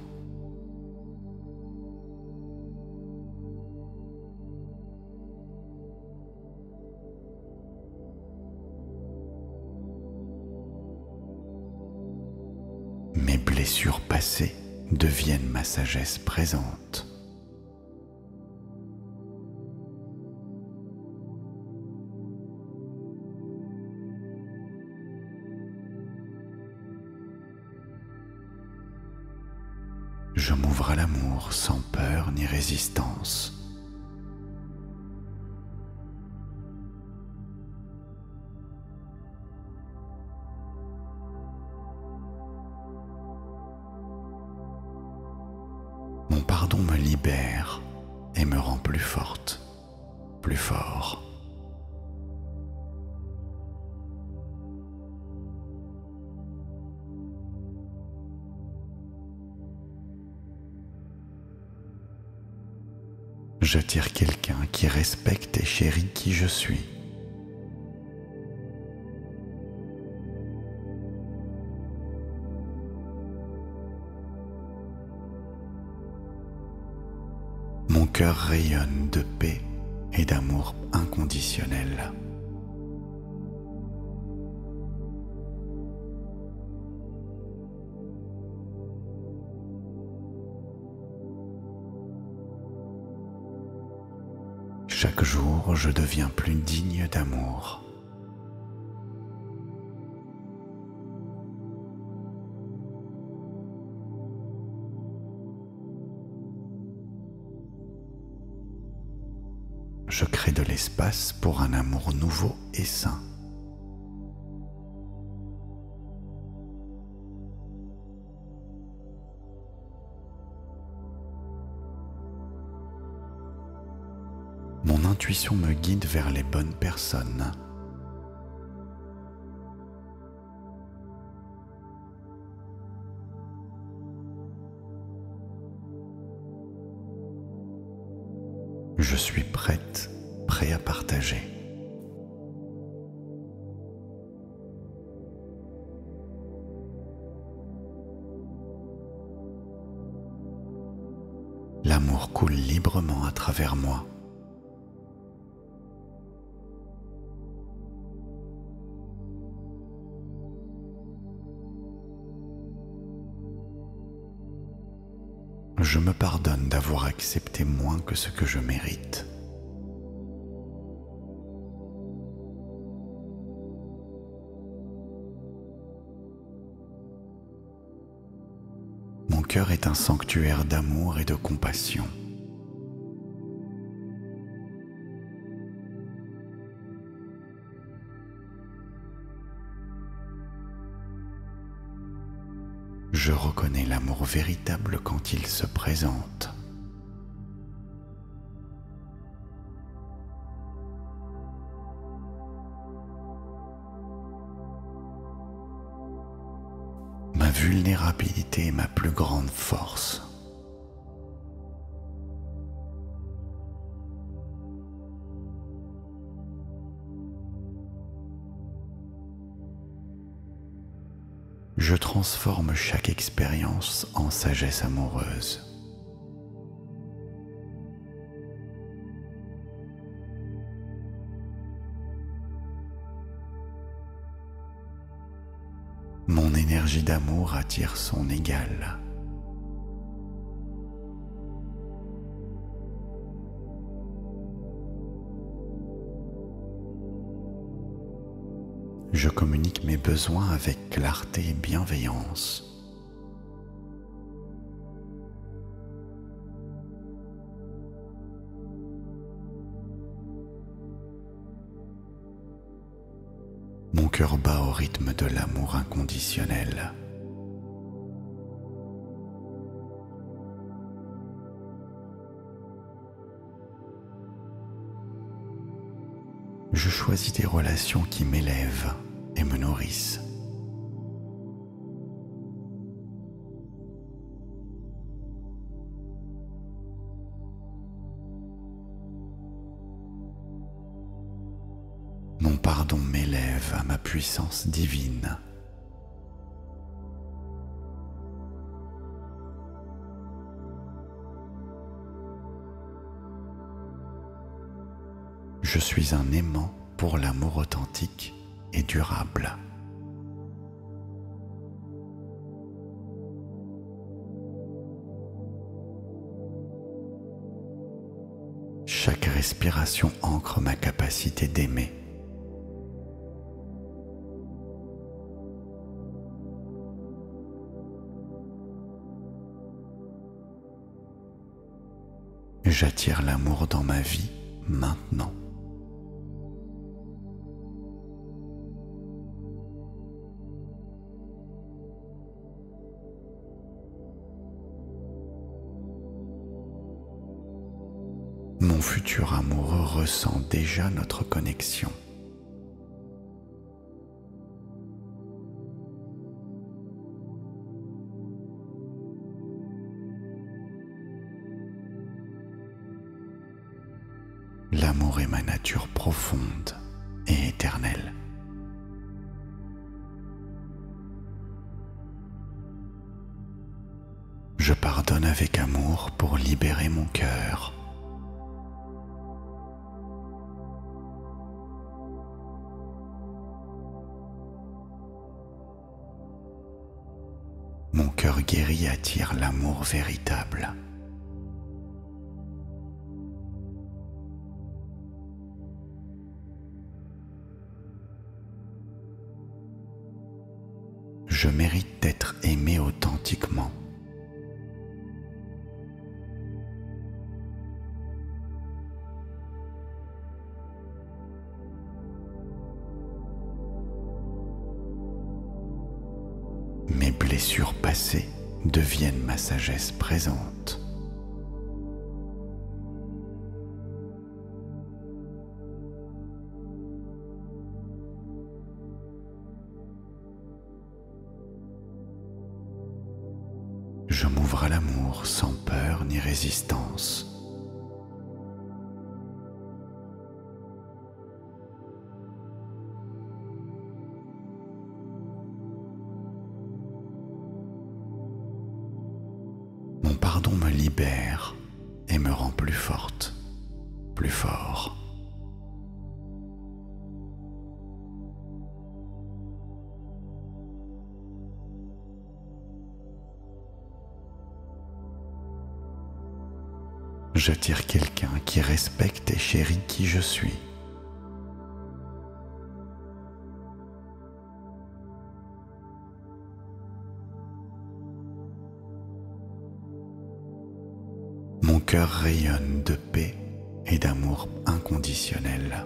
Mes blessures passées deviennent ma sagesse présente. Je m'ouvre à l'amour sans peur ni résistance. Mon pardon me libère et me rend plus forte, plus fort. J'attire quelqu'un qui respecte et chérit qui je suis. Mon cœur rayonne de paix et d'amour inconditionnel. Chaque jour, je deviens plus digne d'amour. Je crée de l'espace pour un amour nouveau et sain. Mon intuition me guide vers les bonnes personnes. Je suis prêt à partager. L'amour coule librement à travers moi. Je me pardonne d'avoir accepté moins que ce que je mérite. Mon cœur est un sanctuaire d'amour et de compassion. Je reconnais l'amour véritable quand il se présente. Ma vulnérabilité est ma plus grande force. Je transforme chaque expérience en sagesse amoureuse. Mon énergie d'amour attire son égal. Je communique mes besoins avec clarté et bienveillance. Mon cœur bat au rythme de l'amour inconditionnel. Je choisis des relations qui m'élèvent et me nourrissent. Mon pardon m'élève à ma puissance divine. Je suis un aimant pour l'amour authentique et durable. Chaque respiration ancre ma capacité d'aimer. J'attire l'amour dans ma vie maintenant. Mon futur amoureux ressent déjà notre connexion. L'amour est ma nature profonde et éternelle. Je pardonne avec amour pour libérer mon cœur. Mon cœur guéri attire l'amour véritable. Je mérite d'être aimé authentiquement. Mes blessures passées deviennent ma sagesse présente. Je m'ouvre à l'amour sans peur ni résistance. Mon pardon me libère et me rend plus forte, plus fort. J'attire quelqu'un qui respecte et chérit qui je suis. Mon cœur rayonne de paix et d'amour inconditionnel.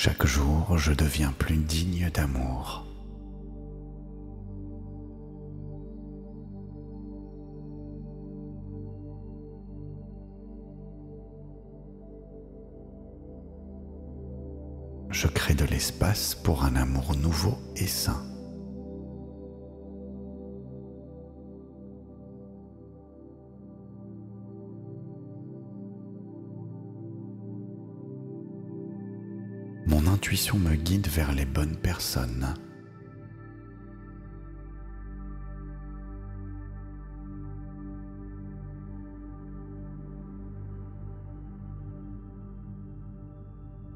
Chaque jour, je deviens plus digne d'amour. Je crée de l'espace pour un amour nouveau et sain. Mon intuition me guide vers les bonnes personnes.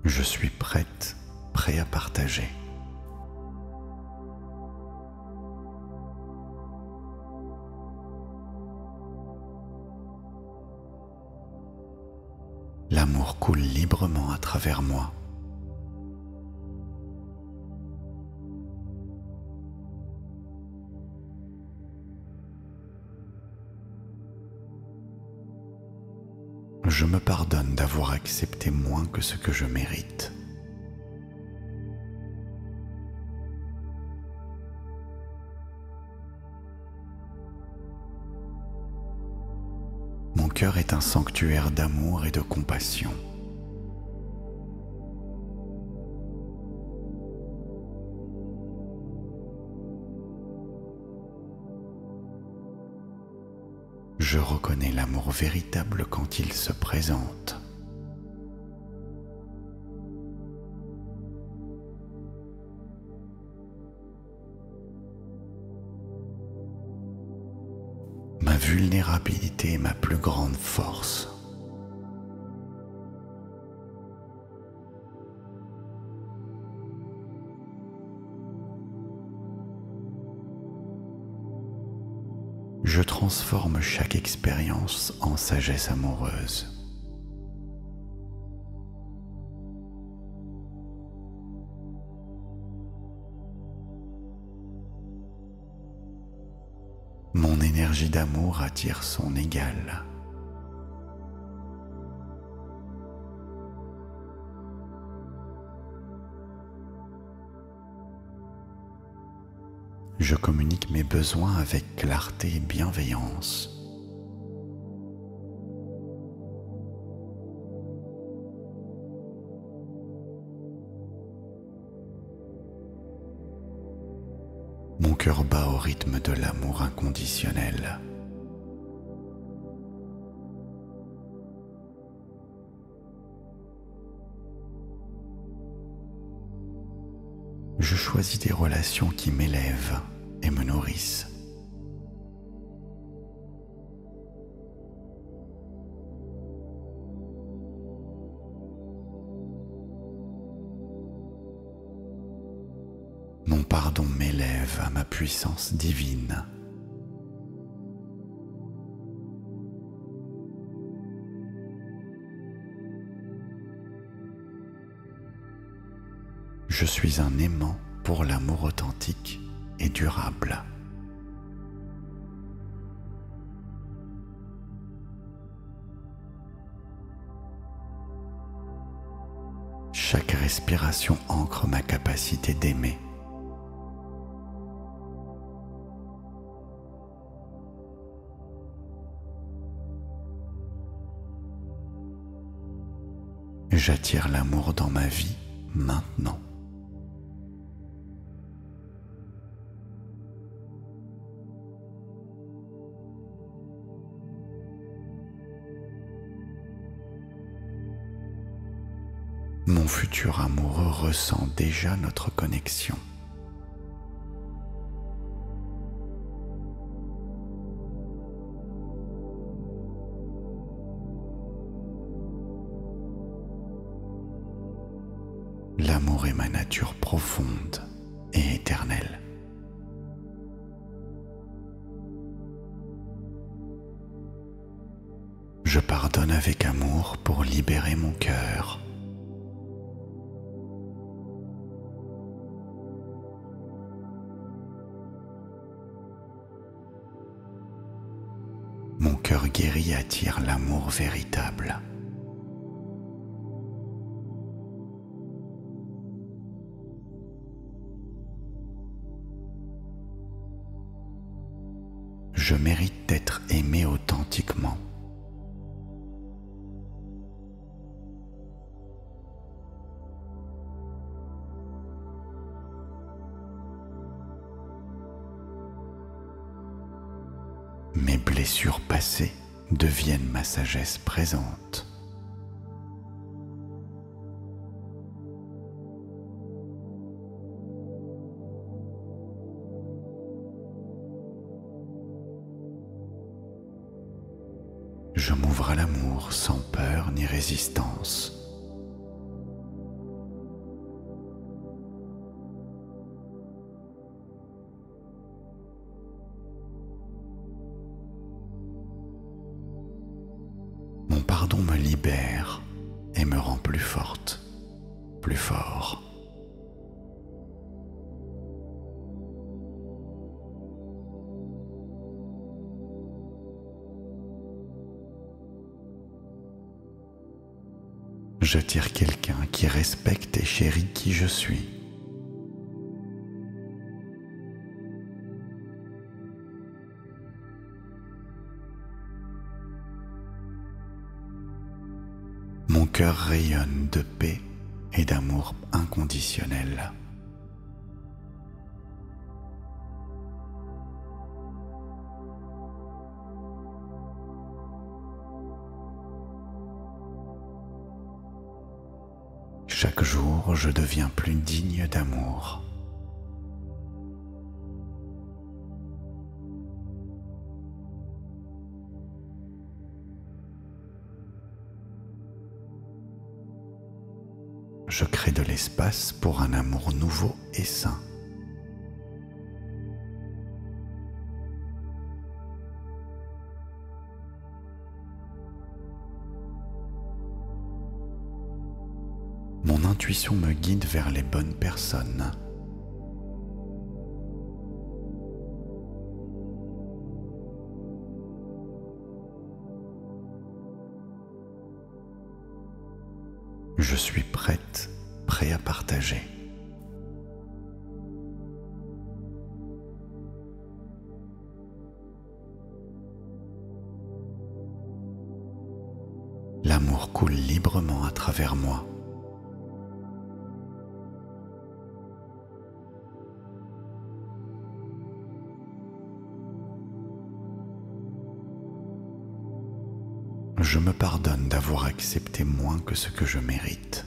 Je suis prête, prêt à partager. L'amour coule librement à travers moi. Je me pardonne d'avoir accepté moins que ce que je mérite. Mon cœur est un sanctuaire d'amour et de compassion. Je reconnais l'amour véritable quand il se présente. Ma vulnérabilité est ma plus grande force. Je transforme chaque expérience en sagesse amoureuse. Mon énergie d'amour attire son égal. Je communique mes besoins avec clarté et bienveillance. Mon cœur bat au rythme de l'amour inconditionnel. Je choisis des relations qui m'élèvent et me nourrissent. Mon pardon m'élève à ma puissance divine. Je suis un aimant pour l'amour authentique et durable. Chaque respiration ancre ma capacité d'aimer. J'attire l'amour dans ma vie maintenant. Mon futur amoureux ressent déjà notre connexion. L'amour est ma nature profonde et éternelle. Je pardonne avec amour pour libérer mon cœur. Mon cœur guéri attire l'amour véritable. Je mérite d'être aimé authentiquement. Mes blessures passées deviennent ma sagesse présente. Je m'ouvre à l'amour sans peur ni résistance. Mon pardon me libère et me rend plus forte, plus fort. J'attire quelqu'un qui respecte et chérit qui je suis. Mon cœur rayonne de paix et d'amour inconditionnel. Chaque jour, je deviens plus digne d'amour. Je crée de l'espace pour un amour nouveau et sain. Mon intuition me guide vers les bonnes personnes. Je suis prête, prêt à partager. L'amour coule librement à travers moi. Je me pardonne d'avoir accepté moins que ce que je mérite.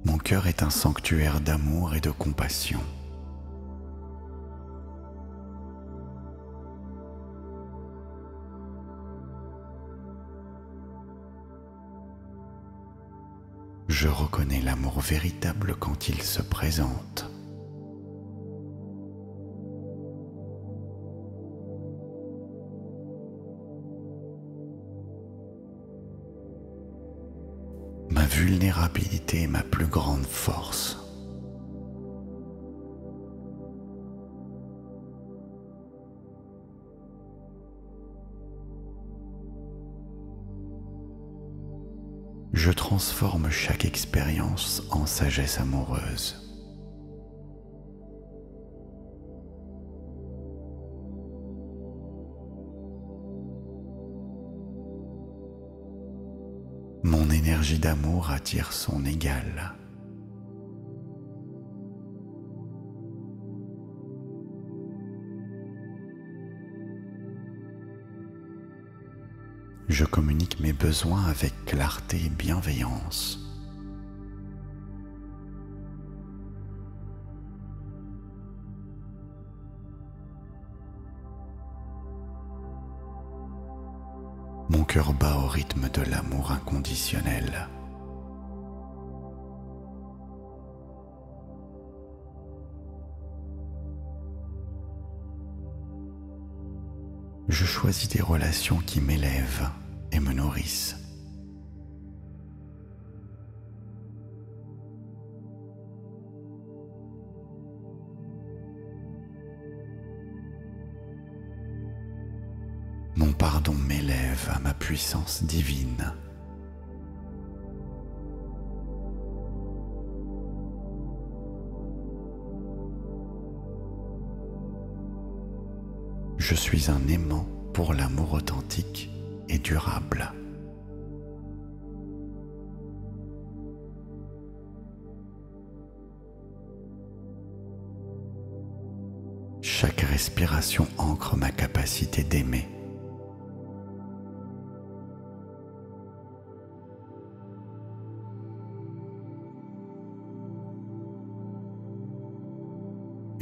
Mon cœur est un sanctuaire d'amour et de compassion. Je reconnais l'amour véritable quand il se présente. Ma vulnérabilité est ma plus grande force. Je transforme chaque expérience en sagesse amoureuse. Mon énergie d'amour attire son égal. Je communique mes besoins avec clarté et bienveillance. Mon cœur bat au rythme de l'amour inconditionnel. Je choisis des relations qui m'élèvent et me nourrissent. Mon pardon m'élève à ma puissance divine. Je suis un aimant pour l'amour authentique et durable. Chaque respiration ancre ma capacité d'aimer.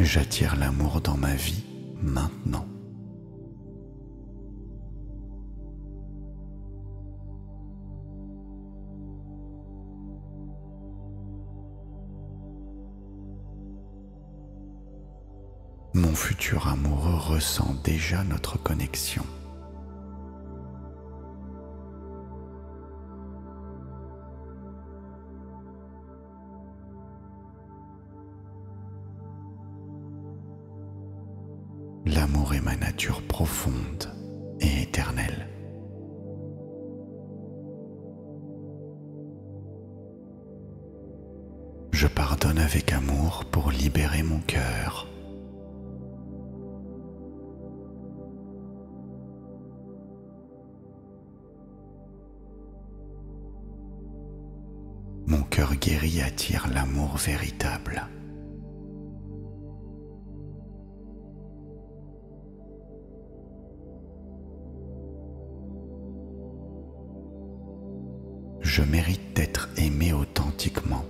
J'attire l'amour dans ma vie maintenant. Mon futur amoureux ressent déjà notre connexion. L'amour est ma nature profonde et éternelle. Je pardonne avec amour pour libérer mon cœur. Mon cœur guéri attire l'amour véritable. Je mérite d'être aimé authentiquement.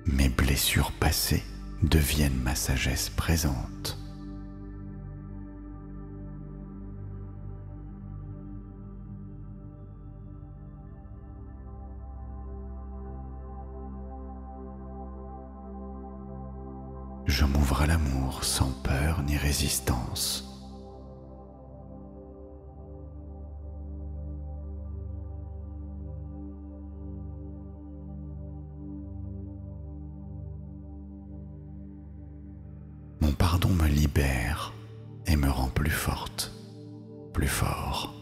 Mes blessures passées deviennent ma sagesse présente. Je m'ouvre à l'amour sans peur ni résistance. Mon pardon me libère et me rend plus forte, plus fort.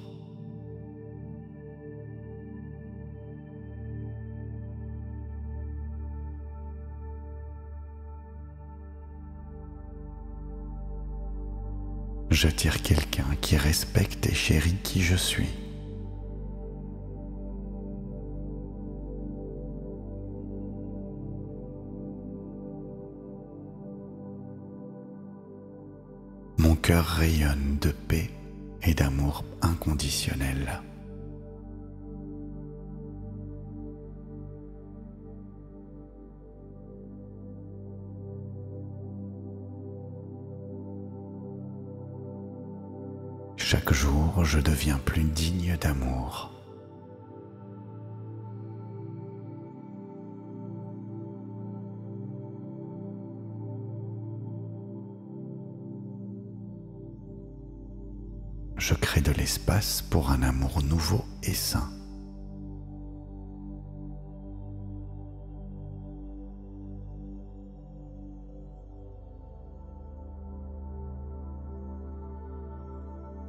J'attire quelqu'un qui respecte et chérit qui je suis. Mon cœur rayonne de paix et d'amour inconditionnel. Chaque jour, je deviens plus digne d'amour. Je crée de l'espace pour un amour nouveau et sain.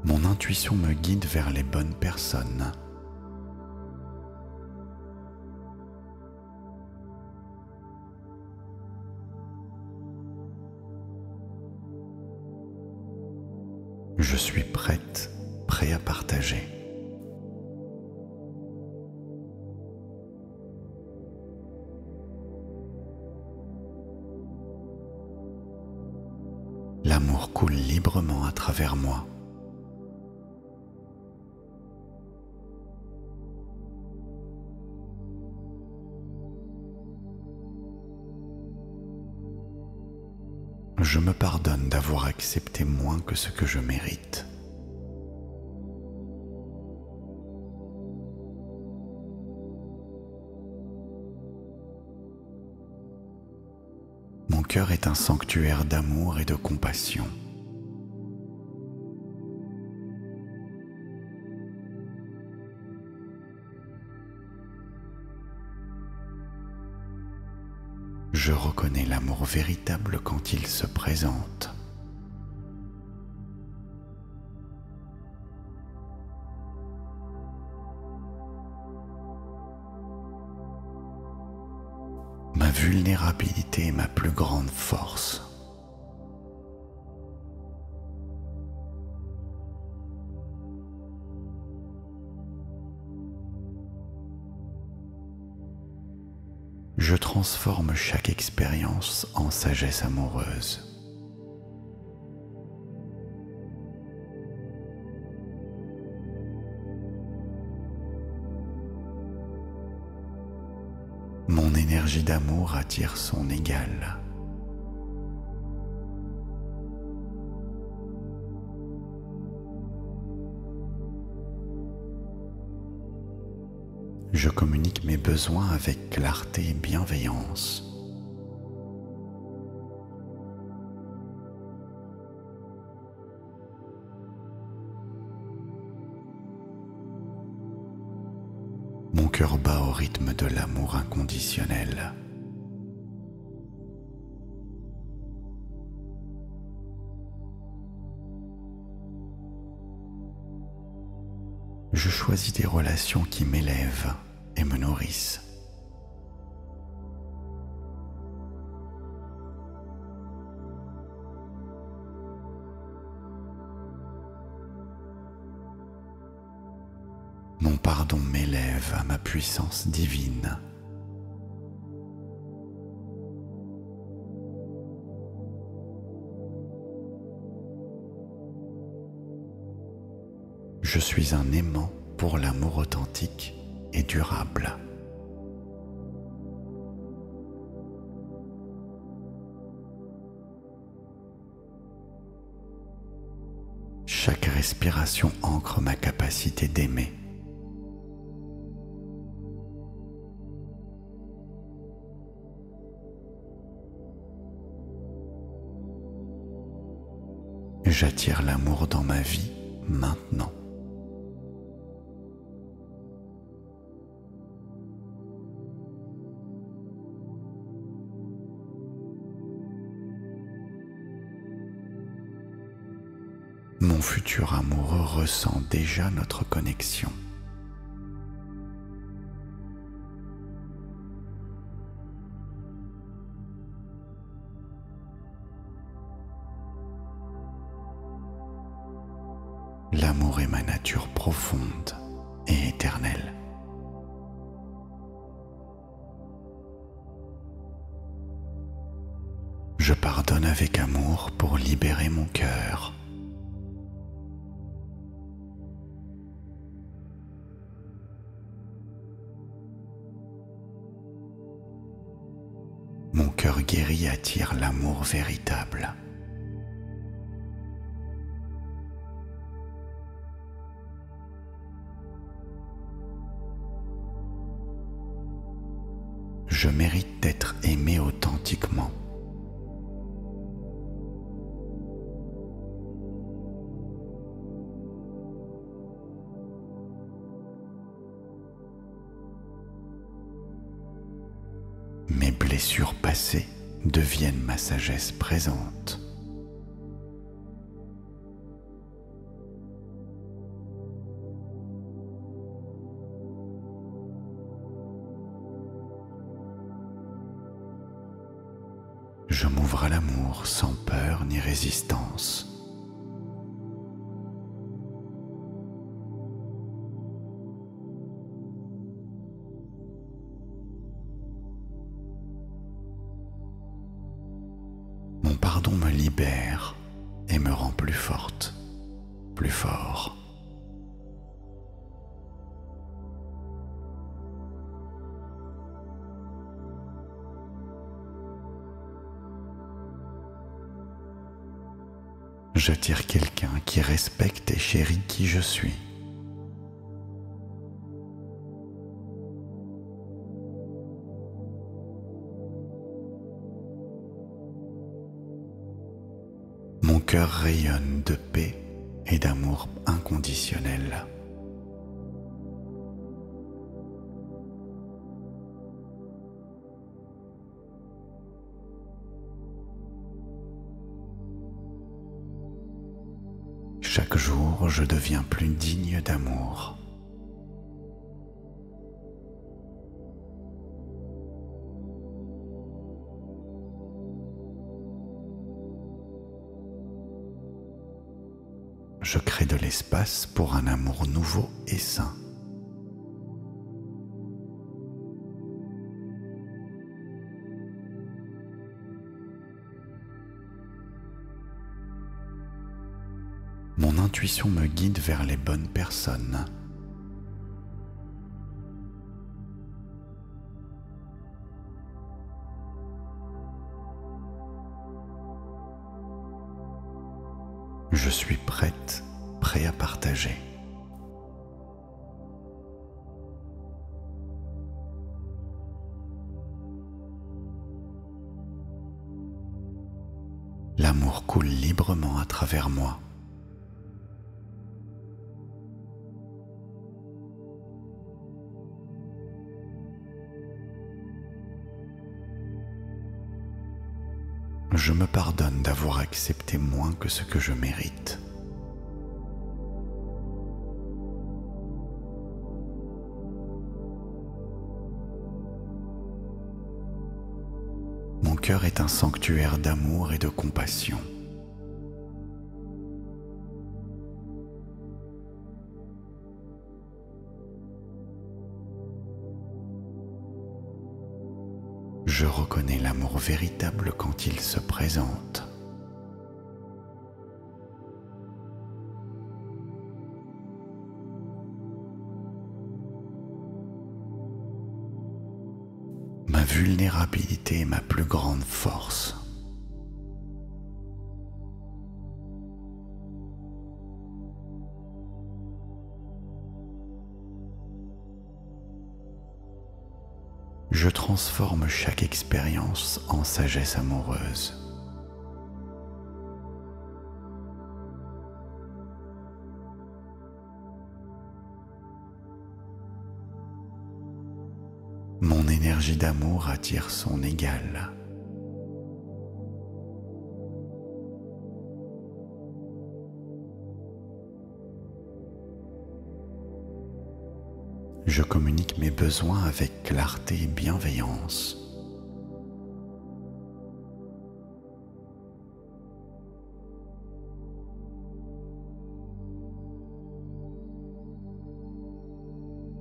Mon intuition me guide vers les bonnes personnes. à partager. L'amour coule librement à travers moi. Je me pardonne d'avoir accepté moins que ce que je mérite. Mon cœur est un sanctuaire d'amour et de compassion. Je reconnais l'amour véritable quand il se présente. Ma vulnérabilité est ma plus grande force. Je transforme chaque expérience en sagesse amoureuse. Mon énergie d'amour attire son égal. Je communique mes besoins avec clarté et bienveillance. Mon cœur bat au rythme de l'amour inconditionnel. Je choisis des relations qui m'élèvent et me nourrissent. Mon pardon m'élève à ma puissance divine. Je suis un aimant pour l'amour authentique et durable. Chaque respiration ancre ma capacité d'aimer. J'attire l'amour dans ma vie maintenant. Mon futur amoureux ressent déjà notre connexion. L'amour est ma nature profonde et éternelle. Je pardonne avec amour pour libérer mon cœur. Mon cœur guéri attire l'amour véritable. Je mérite d'être aimé authentiquement. Mes blessures passées deviennent ma sagesse présente. Je m'ouvre à l'amour sans peur ni résistance. libère et me rend plus forte, plus fort. J'attire quelqu'un qui respecte et chérit qui je suis. Mon cœur rayonne de paix et d'amour inconditionnel. Chaque jour, je deviens plus digne d'amour. Je crée de l'espace pour un amour nouveau et sain. Mon intuition me guide vers les bonnes personnes. Je suis prête, prêt à partager. L'amour coule librement à travers moi. Je me pardonne d'avoir accepté moins que ce que je mérite. Mon cœur est un sanctuaire d'amour et de compassion. Je reconnais l'amour véritable quand il se présente. Ma vulnérabilité est ma plus grande force. Je transforme chaque expérience en sagesse amoureuse. Mon énergie d'amour attire son égal. Je communique mes besoins avec clarté et bienveillance.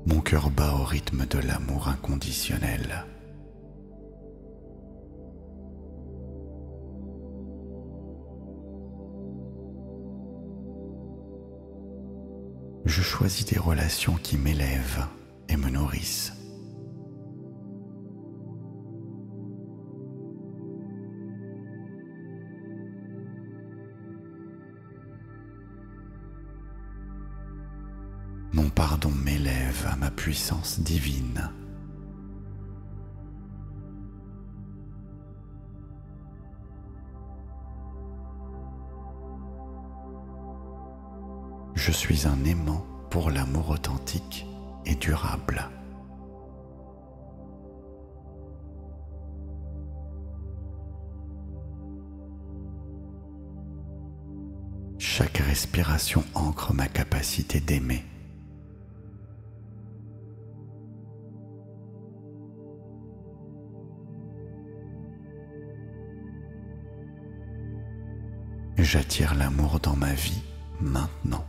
Mon cœur bat au rythme de l'amour inconditionnel. Je choisis des relations qui m'élèvent et me nourrissent. Mon pardon m'élève à ma puissance divine. Je suis un aimant pour l'amour authentique et durable. Chaque respiration ancre ma capacité d'aimer. J'attire l'amour dans ma vie maintenant.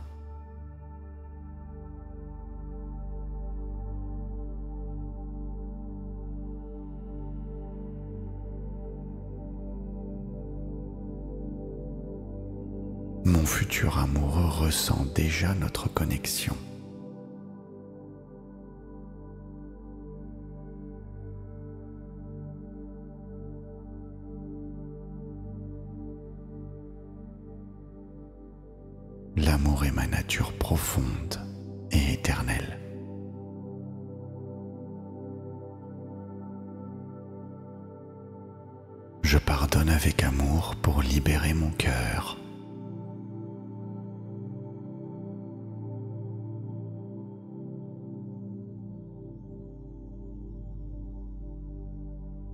Mon futur amoureux ressent déjà notre connexion. L'amour est ma nature profonde et éternelle. Je pardonne avec amour pour libérer mon cœur.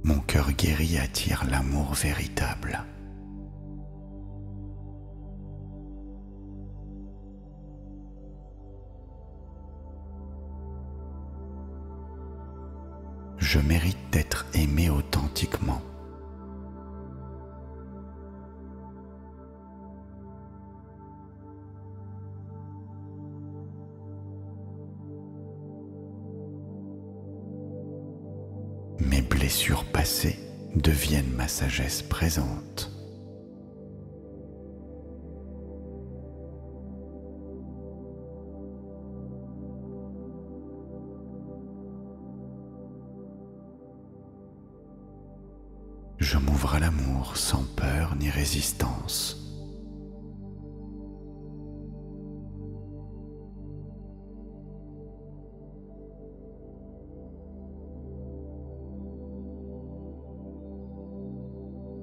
Mon cœur guéri attire l'amour véritable. Je mérite d'être aimé authentiquement. Mes blessures passées deviennent ma sagesse présente. Je m'ouvre à l'amour sans peur ni résistance.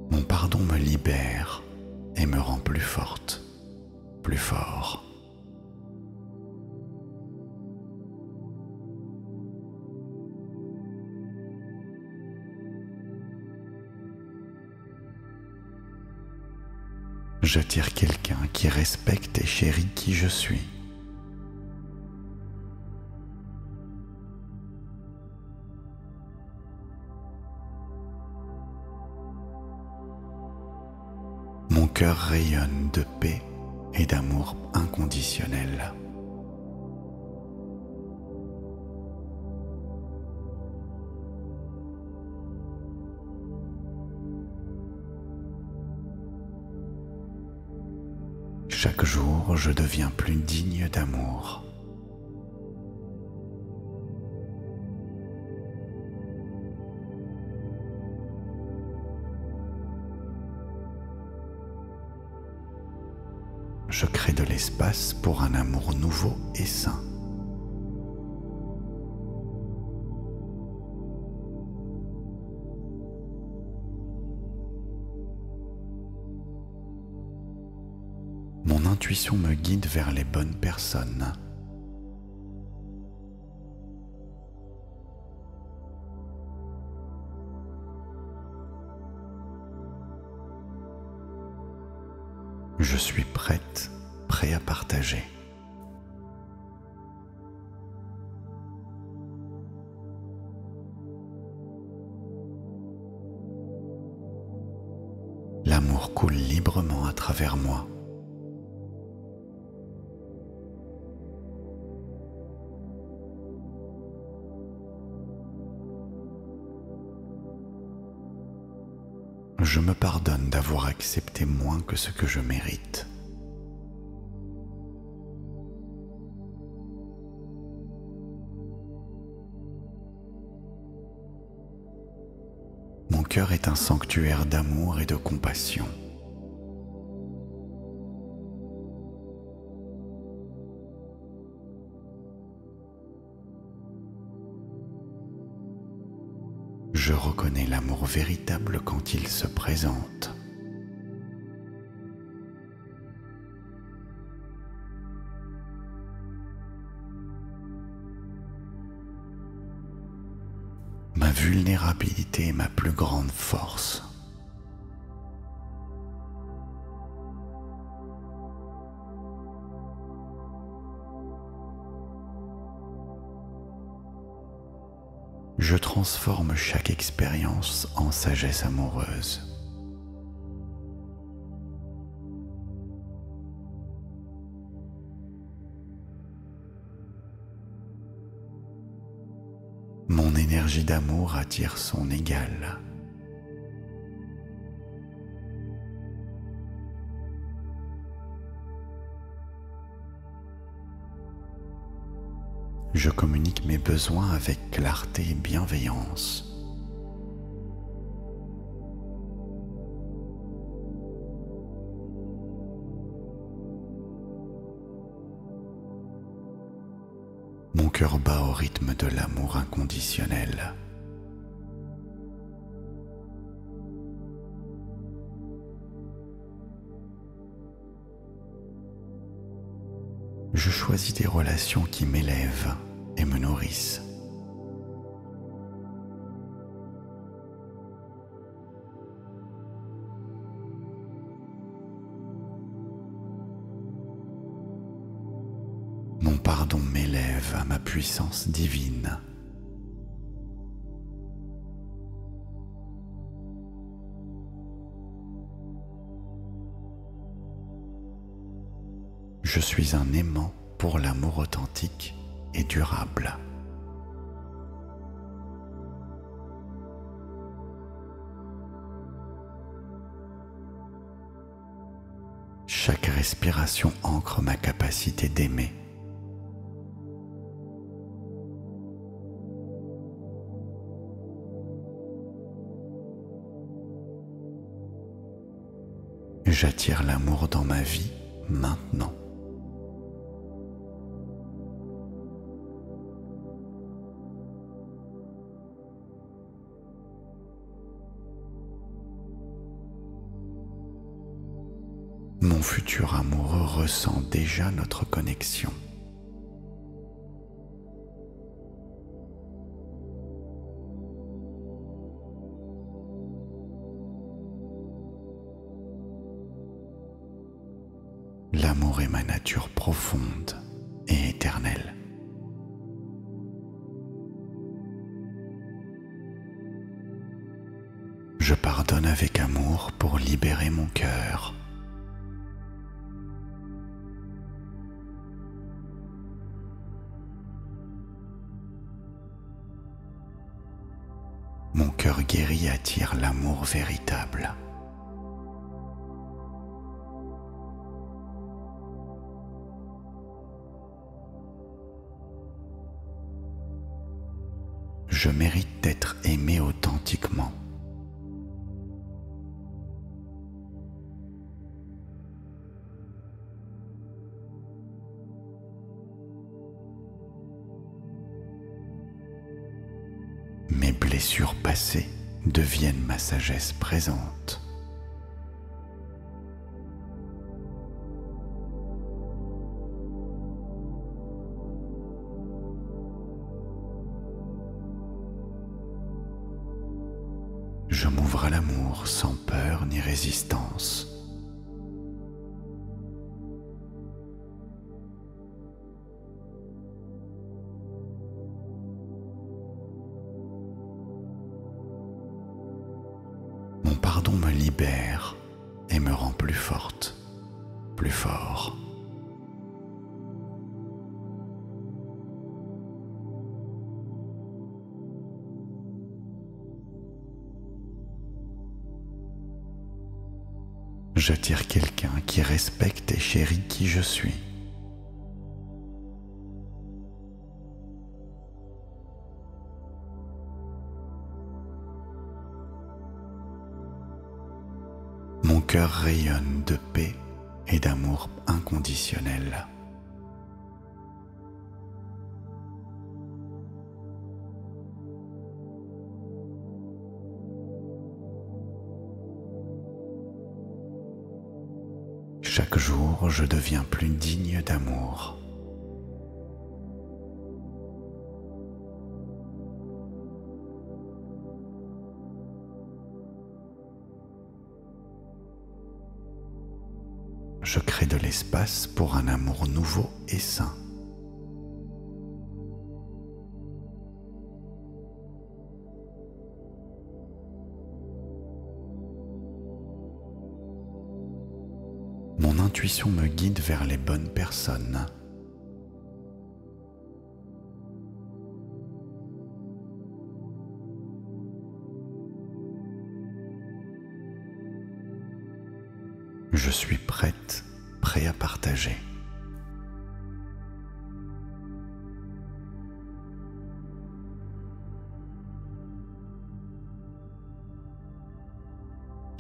Mon pardon me libère et me rend plus forte, plus fort. J'attire quelqu'un qui respecte et chérit qui je suis. Mon cœur rayonne de paix et d'amour inconditionnel. Chaque jour, je deviens plus digne d'amour. Je crée de l'espace pour un amour nouveau et sain. Mon intuition me guide vers les bonnes personnes. Je suis prêt à partager. L'amour coule librement à travers moi. Je me pardonne d'avoir accepté moins que ce que je mérite. Mon cœur est un sanctuaire d'amour et de compassion. Je reconnais l'amour véritable quand il se présente. Ma vulnérabilité est ma plus grande force. Je transforme chaque expérience en sagesse amoureuse. Mon énergie d'amour attire son égal. Je communique mes besoins avec clarté et bienveillance. Mon cœur bat au rythme de l'amour inconditionnel. Je choisis des relations qui m'élèvent et me nourrissent. Mon pardon m'élève à ma puissance divine. Je suis un aimant pour l'amour authentique et durable. Chaque respiration ancre ma capacité d'aimer. J'attire l'amour dans ma vie maintenant. Mon futur amoureux ressent déjà notre connexion. L'amour est ma nature profonde et éternelle. Je pardonne avec amour pour libérer mon cœur. Mon cœur guéri attire l'amour véritable. Je mérite d'être aimé authentiquement. Mes blessures passées deviennent ma sagesse présente. Je m'ouvre à l'amour sans peur ni résistance. Mon pardon me libère et me rend plus forte, plus fort. J'attire quelqu'un qui respecte et chérit qui je suis. Mon cœur rayonne de paix et d'amour inconditionnel. Chaque jour, je deviens plus digne d'amour. Je crée de l'espace pour un amour nouveau et sain. Mon intuition me guide vers les bonnes personnes. Je suis prête, prêt à partager.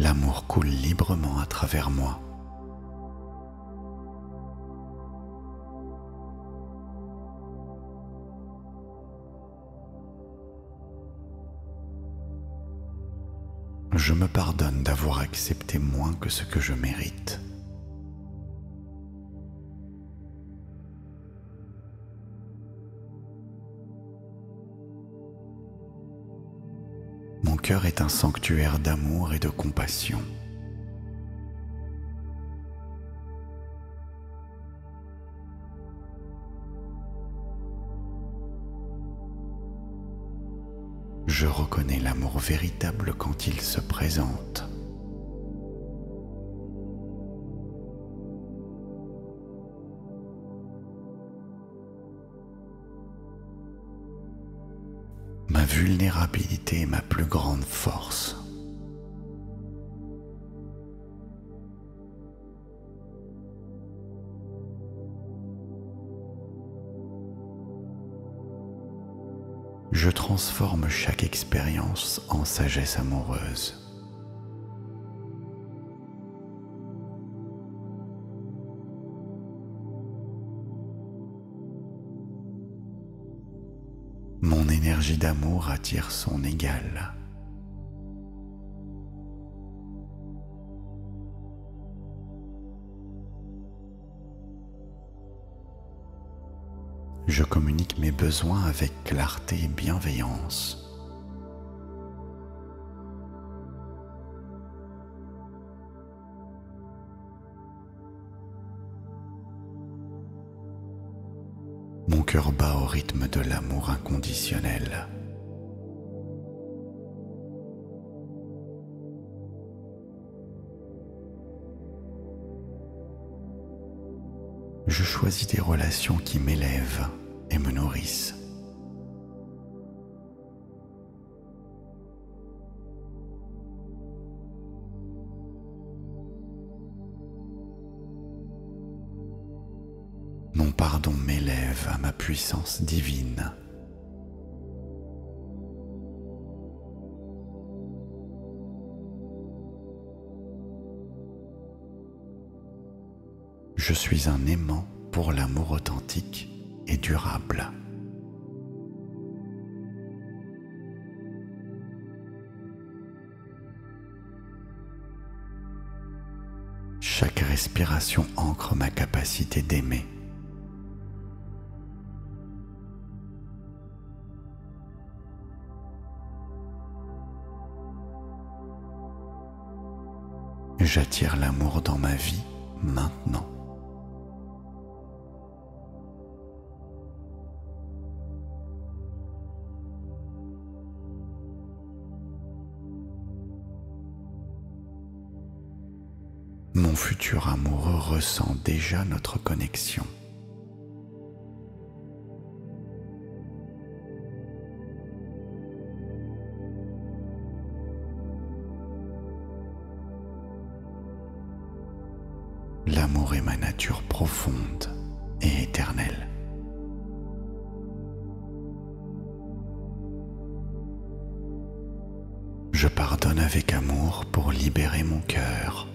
L'amour coule librement à travers moi. Je me pardonne d'avoir accepté moins que ce que je mérite. Mon cœur est un sanctuaire d'amour et de compassion. Je reconnais l'amour véritable quand il se présente. Ma vulnérabilité est ma plus grande force. Je transforme chaque expérience en sagesse amoureuse. Mon énergie d'amour attire son égal. Je communique mes besoins avec clarté et bienveillance. Mon cœur bat au rythme de l'amour inconditionnel. Je choisis des relations qui m'élèvent et me nourrissent. Mon pardon m'élève à ma puissance divine. Je suis un aimant pour l'amour authentique et durable. Chaque respiration ancre ma capacité d'aimer. J'attire l'amour dans ma vie maintenant. Mon futur amoureux ressent déjà notre connexion. L'amour est ma nature profonde et éternelle. Je pardonne avec amour pour libérer mon cœur.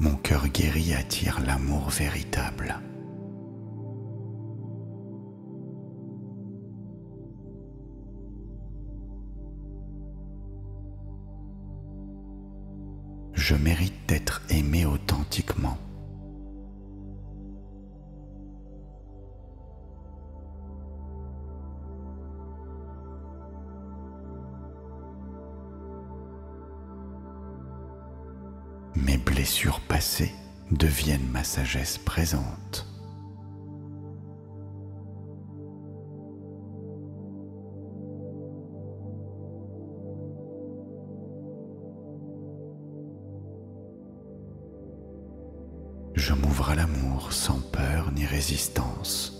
Mon cœur guéri attire l'amour véritable. Je mérite d'être aimé authentiquement. Mes blessures passées deviennent ma sagesse présente. Je m'ouvre à l'amour sans peur ni résistance.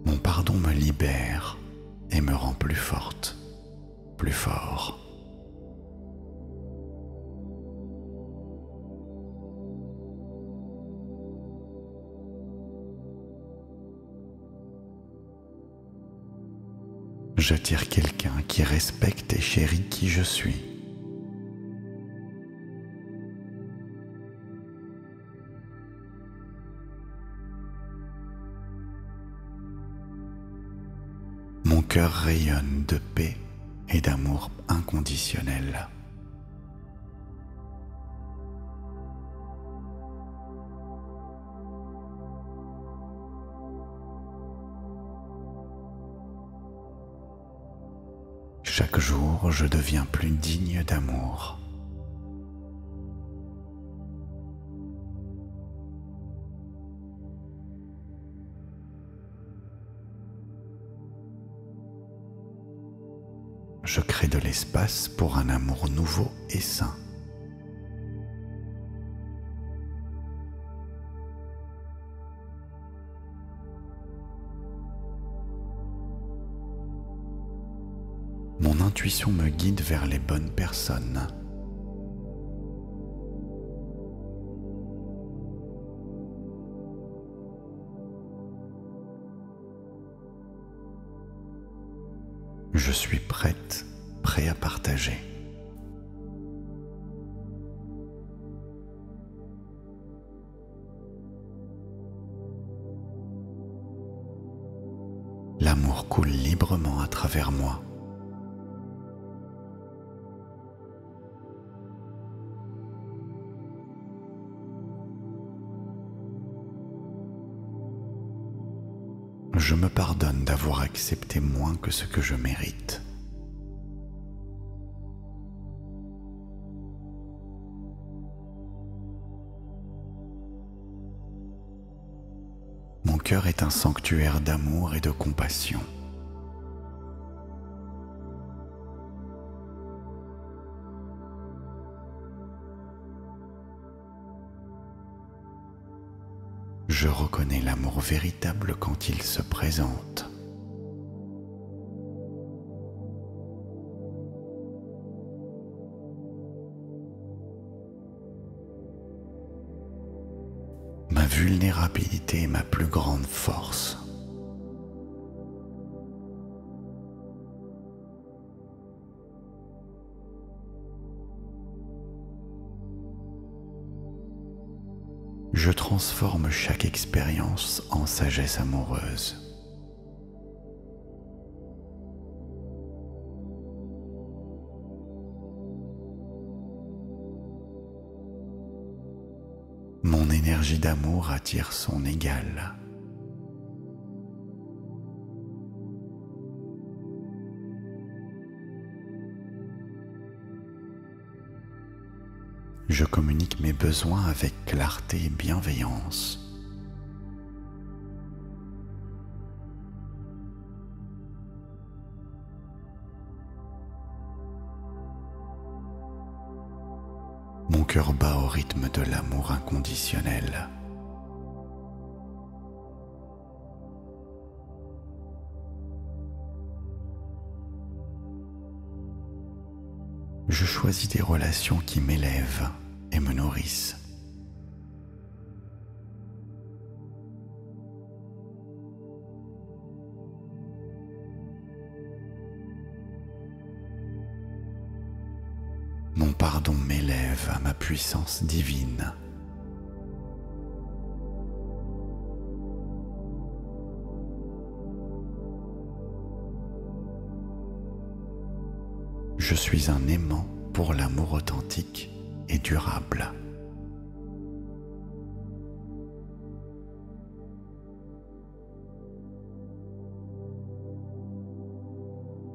Mon pardon me libère et me rend plus forte, plus fort. J'attire quelqu'un qui respecte et chérit qui je suis. Mon cœur rayonne de paix et d'amour inconditionnel. Chaque jour, je deviens plus digne d'amour. Je crée de l'espace pour un amour nouveau et sain. Mon intuition me guide vers les bonnes personnes. Je suis prête, prêt à partager. L'amour coule librement à travers moi. Je me pardonne d'avoir accepté moins que ce que je mérite. Mon cœur est un sanctuaire d'amour et de compassion. Je reconnais l'amour véritable quand il se présente. Ma vulnérabilité est ma plus grande force. Je transforme chaque expérience en sagesse amoureuse. Mon énergie d'amour attire son égal. Je communique mes besoins avec clarté et bienveillance. Mon cœur bat au rythme de l'amour inconditionnel. Je choisis des relations qui m'élèvent et me nourrissent. Mon pardon m'élève à ma puissance divine. Je suis un aimant pour l'amour authentique et durable.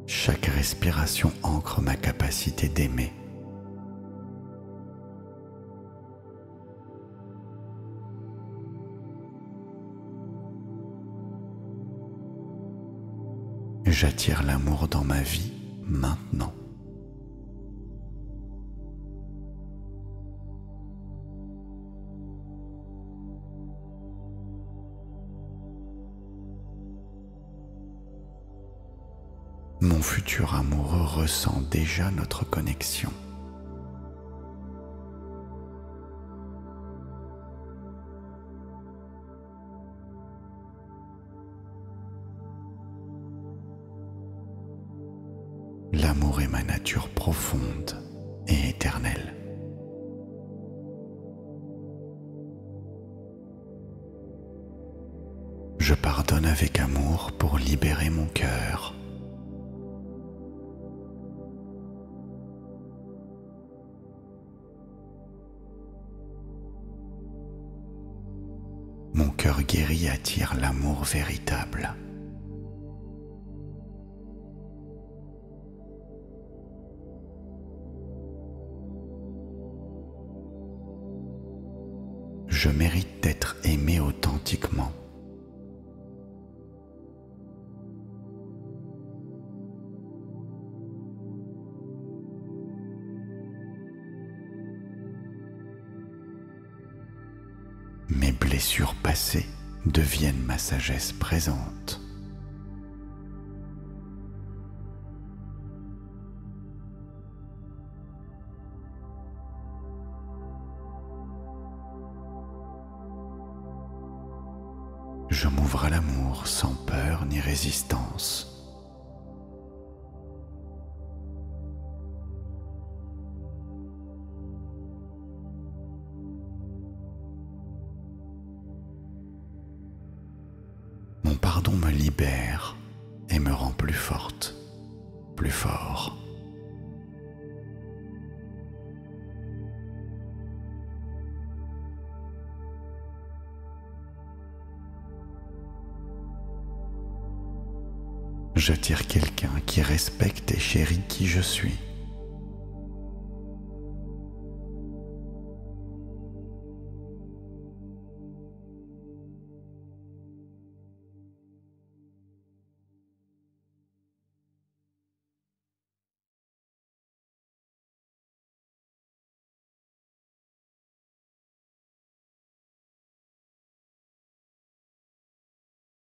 Chaque respiration ancre ma capacité d'aimer. J'attire l'amour dans ma vie maintenant. Mon futur amoureux ressent déjà notre connexion. L'amour est ma nature profonde et éternelle. Je pardonne avec amour pour libérer mon cœur. Mon cœur guéri attire l'amour véritable. Je mérite d'être aimé authentiquement. Mes blessures passées deviennent ma sagesse présente. Je m'ouvre à l'amour sans peur ni résistance. Mon pardon me libère et me rend plus forte, plus fort. J'attire quelqu'un qui respecte et chérit qui je suis.